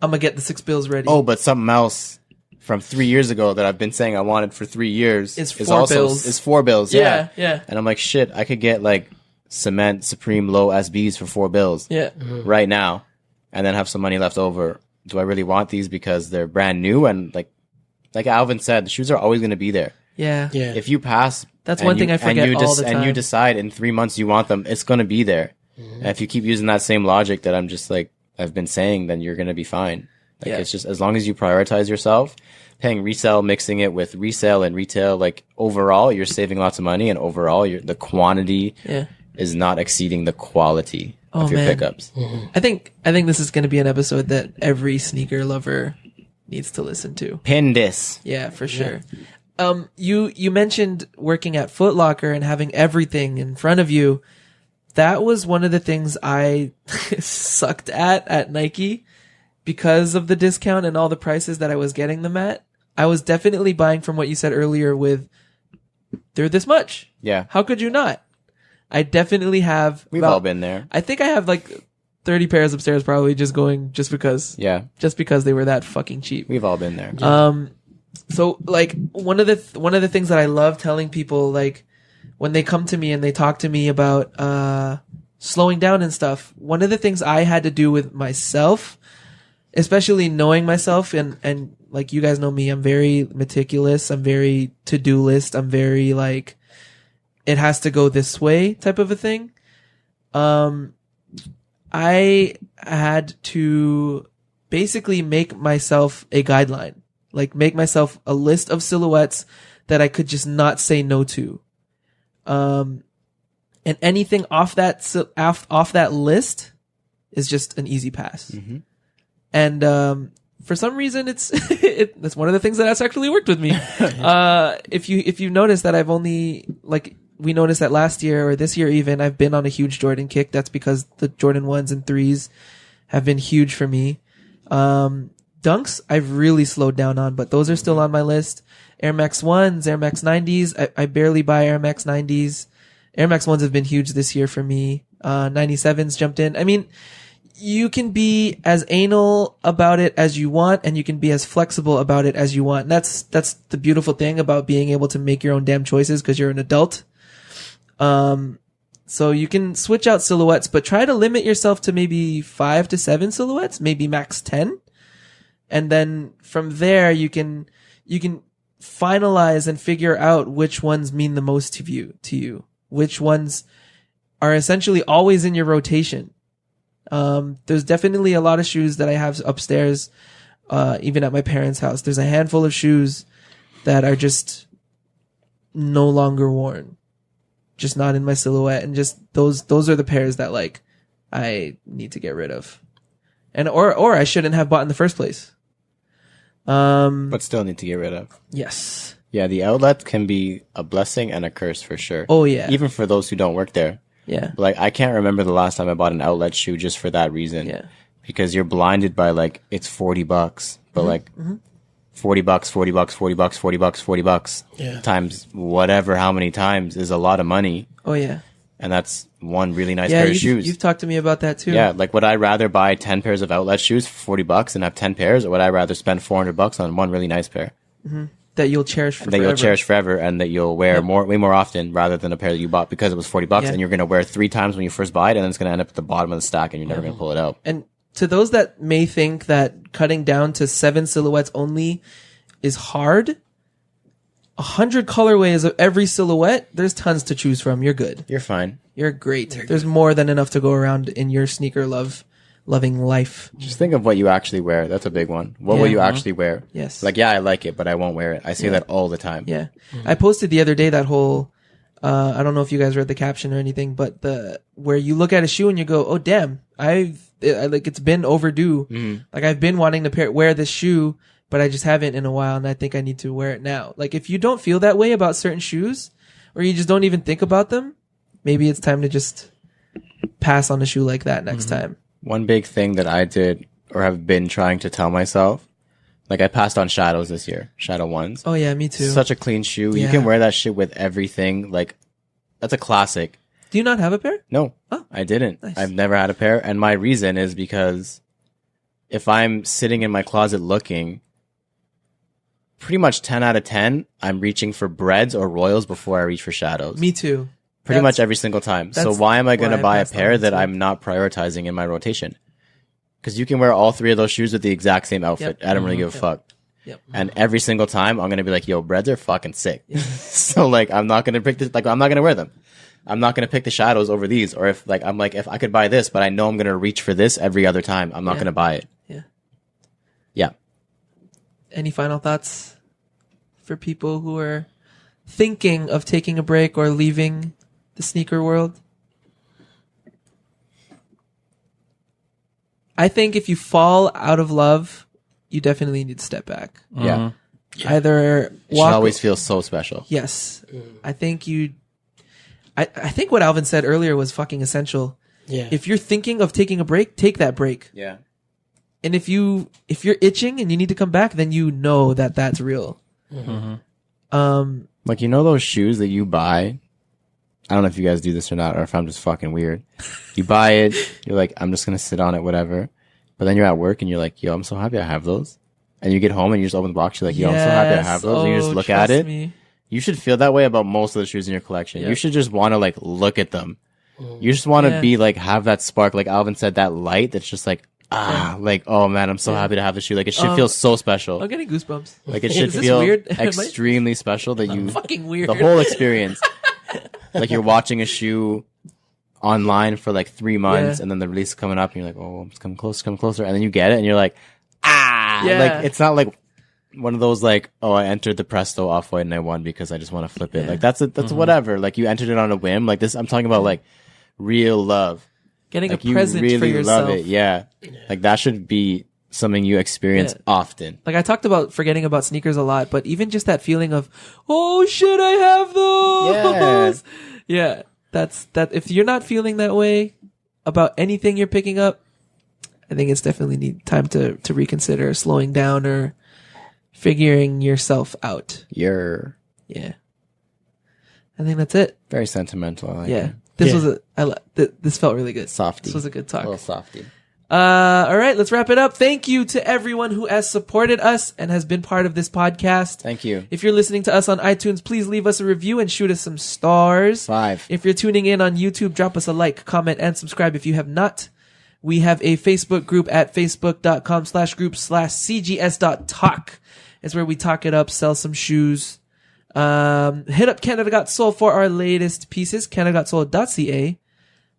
I'm going to get the $6 ready. Oh, but something else from 3 years ago that I've been saying I wanted for 3 years is $4. Is $4. Yeah. And I'm like, shit, I could get like Cement Supreme Low SBs for $4. Yeah. Right now. And then have some money left over. Do I really want these because they're brand new? And like Alvin said, the shoes are always going to be there. Yeah. If you pass, that's one thing I forget all the time. And you decide in 3 months you want them, it's going to be there. And if you keep using that same logic that I've been saying, then you're going to be fine. It's just as long as you prioritize yourself, paying resale, mixing it with resale and retail, like overall you're saving lots of money, and overall the quantity is not exceeding the quality of your pickups. I think this is going to be an episode that every sneaker lover needs to listen to. Pin this. Yeah, for sure. You mentioned working at Foot Locker and having everything in front of you. That was one of the things I sucked at Nike because of the discount and all the prices that I was getting them at. I was definitely buying from what you said earlier with, they're this much. Yeah. How could you not? I definitely have. We've all been there. I think I have like 30 pairs upstairs probably just because. Yeah. Just because they were that fucking cheap. We've all been there. So like one of the things that I love telling people, like when they come to me and they talk to me about slowing down and stuff, one of the things I had to do with myself, especially knowing myself and like you guys know me, I'm very meticulous, I'm very to-do list, I'm very like it has to go this way type of a thing. I had to basically make myself a guideline, like make myself a list of silhouettes that I could just not say no to. And anything off that list is just an easy pass. Mm-hmm. And, for some reason that's one of the things that's actually worked with me. If you notice that I've only we noticed that last year or this year even, I've been on a huge Jordan kick. That's because the Jordan 1s and 3s have been huge for me. Dunks, I've really slowed down on, but those are still on my list. Air Max 1s, Air Max 90s. I barely buy Air Max 90s. Air Max 1s have been huge this year for me. 97s jumped in. I mean, you can be as anal about it as you want, and you can be as flexible about it as you want. And that's the beautiful thing about being able to make your own damn choices because you're an adult. So you can switch out silhouettes, but try to limit yourself to maybe 5 to 7 silhouettes, maybe max 10. And then from there, you can finalize and figure out which ones mean the most to you, which ones are essentially always in your rotation. There's definitely a lot of shoes that I have upstairs, even at my parents' house. There's a handful of shoes that are just no longer worn, just not in my silhouette. And just those are the pairs that like I need to get rid of. And, or I shouldn't have bought in the first place. But still need to get rid of. Yes. Yeah, the outlet can be a blessing and a curse for sure. Oh yeah. Even for those who don't work there. Yeah. Like I can't remember the last time I bought an outlet shoe just for that reason. Yeah. Because you're blinded by like it's $40, but like $40, $40. Yeah. Times whatever how many times is a lot of money. Oh yeah. And that's one really nice pair of shoes. You've talked to me about that too. Yeah, like would I rather buy 10 pairs of outlet shoes for $40 and have 10 pairs, or would I rather spend $400 on one really nice pair? That you'll cherish forever. That you'll cherish forever and that you'll wear way more often rather than a pair that you bought because it was $40 and you're going to wear 3 times when you first buy it, and then it's going to end up at the bottom of the stack and you're never going to pull it out. And to those that may think that cutting down to 7 silhouettes only is hard, 100 colorways of every silhouette, there's tons to choose from. You're good. You're fine. You're great. There's more than enough to go around in your sneaker loving life. Just think of what you actually wear. That's a big one. What will you actually wear? Yes. Like, yeah, I like it, but I won't wear it. I say that all the time. Yeah. I posted the other day that whole, I don't know if you guys read the caption or anything, but where you look at a shoe and you go, oh damn, like it's been overdue. Like I've been wanting to wear this shoe, but I just haven't in a while, and I think I need to wear it now. Like if you don't feel that way about certain shoes, or you just don't even think about them, maybe it's time to just pass on a shoe like that next time. One big thing that I did or have been trying to tell myself, like I passed on Shadows this year, Shadow 1s. Oh yeah, me too. Such a clean shoe. Yeah. You can wear that shit with everything. Like that's a classic. Do you not have a pair? No, Oh, I didn't. nice. I've never had a pair. And my reason is because if I'm sitting in my closet looking, pretty much 10 out of 10, I'm reaching for Breads or Royals before I reach for Shadows. Me too. Pretty much every single time. So that's why am I going why to I buy a passed on pair it that too. I'm not prioritizing in my rotation? Because you can wear all 3 of those shoes with the exact same outfit. Yep. I don't really give a fuck. Yep. And every single time, I'm going to be like, yo, Breads are fucking sick. So, like, I'm not going to pick this. Like, I'm not going to wear them. I'm not going to pick the Shadows over these. Or if, like, I'm like, if I could buy this, but I know I'm going to reach for this every other time, I'm not going to buy it. Yeah. Yeah. Any final thoughts for people who are thinking of taking a break or leaving the sneaker world? I think if you fall out of love, you definitely need to step back. Yeah. Either It should walk. always feel so special. Yes, I think I think what Alvin said earlier was fucking essential. Yeah. If you're thinking of taking a break, take that break. Yeah. And if you're itching and you need to come back, then you know that that's real. Like, you know those shoes that you buy? I don't know if you guys do this or not, or if I'm just fucking weird. You buy it, you're like, I'm just going to sit on it, whatever. But then you're at work and you're like, yo, I'm so happy I have those. And you get home and you just open the box, you're like, yo, I'm so happy I have those. And you just look at it. Me. You should feel that way about most of the shoes in your collection. Yep. You should just want to like look at them. You just want to be like, have that spark. Like Alvin said, that light that's just like, like, oh man, I'm so happy to have the shoe. Like it should feel so special. I'm getting goosebumps. Like it should Is this feel weird? extremely special that you, Fucking weird. the whole experience. Like you're watching a shoe online for like 3 months and then the release is coming up and you're like, oh, it's coming closer. And then you get it and you're like, Yeah. like it's not like one of those like, oh, I entered the Presto Off-White and I won because I just want to flip it. Like that's whatever. Like you entered it on a whim. Like this, I'm talking about like real love. Getting Like a you present really for yourself. love it. Yeah. Like that should be something you experience often. Like I talked about forgetting about sneakers a lot, but even just that feeling of, oh shit, I have those. Yeah. That's that. If you're not feeling that way about anything you're picking up, I think it's definitely time to reconsider slowing down or figuring yourself out. You're Yeah. I think that's it. very sentimental. I like Yeah. it. This this felt really good. Softy. This was a good talk. A little softy. All right, let's wrap it up. Thank you to everyone who has supported us and has been part of this podcast. Thank you. If you're listening to us on iTunes, please leave us a review and shoot us some stars. 5. If you're tuning in on YouTube, drop us a like, comment, and subscribe if you have not. We have a Facebook group at facebook.com/group/cgs.talk. It's where we talk it up, sell some shoes. Hit up Canada Got Soul for our latest pieces, canadagotsole.ca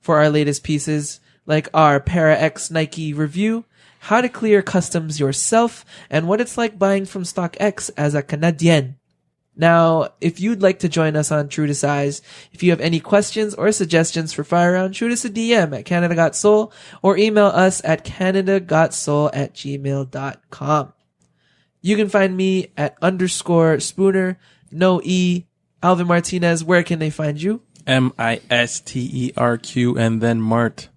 for our latest pieces, like our Para X Nike review, how to clear customs yourself, and what it's like buying from StockX as a Canadien. Now, if you'd like to join us on True to Size, if you have any questions or suggestions for Fire Round, shoot us a DM at Canada Got Soul or email us at canadagotsoul@gmail.com. You can find me at _Spooner, no E, Alvin Martinez. Where can they find you? MISTERQ and then Mart.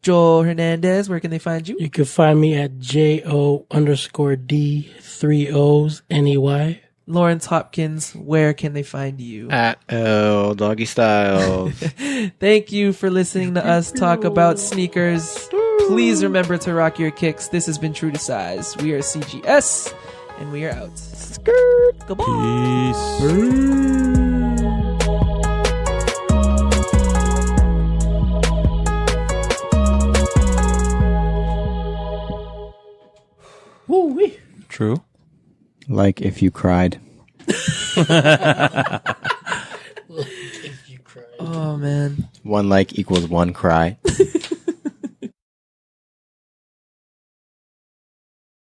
Joel Hernandez, where can they find you? You can find me at JO_D 3 O's NEY. Lawrence Hopkins, where can they find you? At LDoggyStyles. Thank you for listening to us talk about sneakers. Please remember to rock your kicks. This has been True to Size. We are CGS, and we are out. Skirt. Goodbye. Peace. Woo-wee. True. Like if you cried. If you cry. Oh, man. One like equals one cry.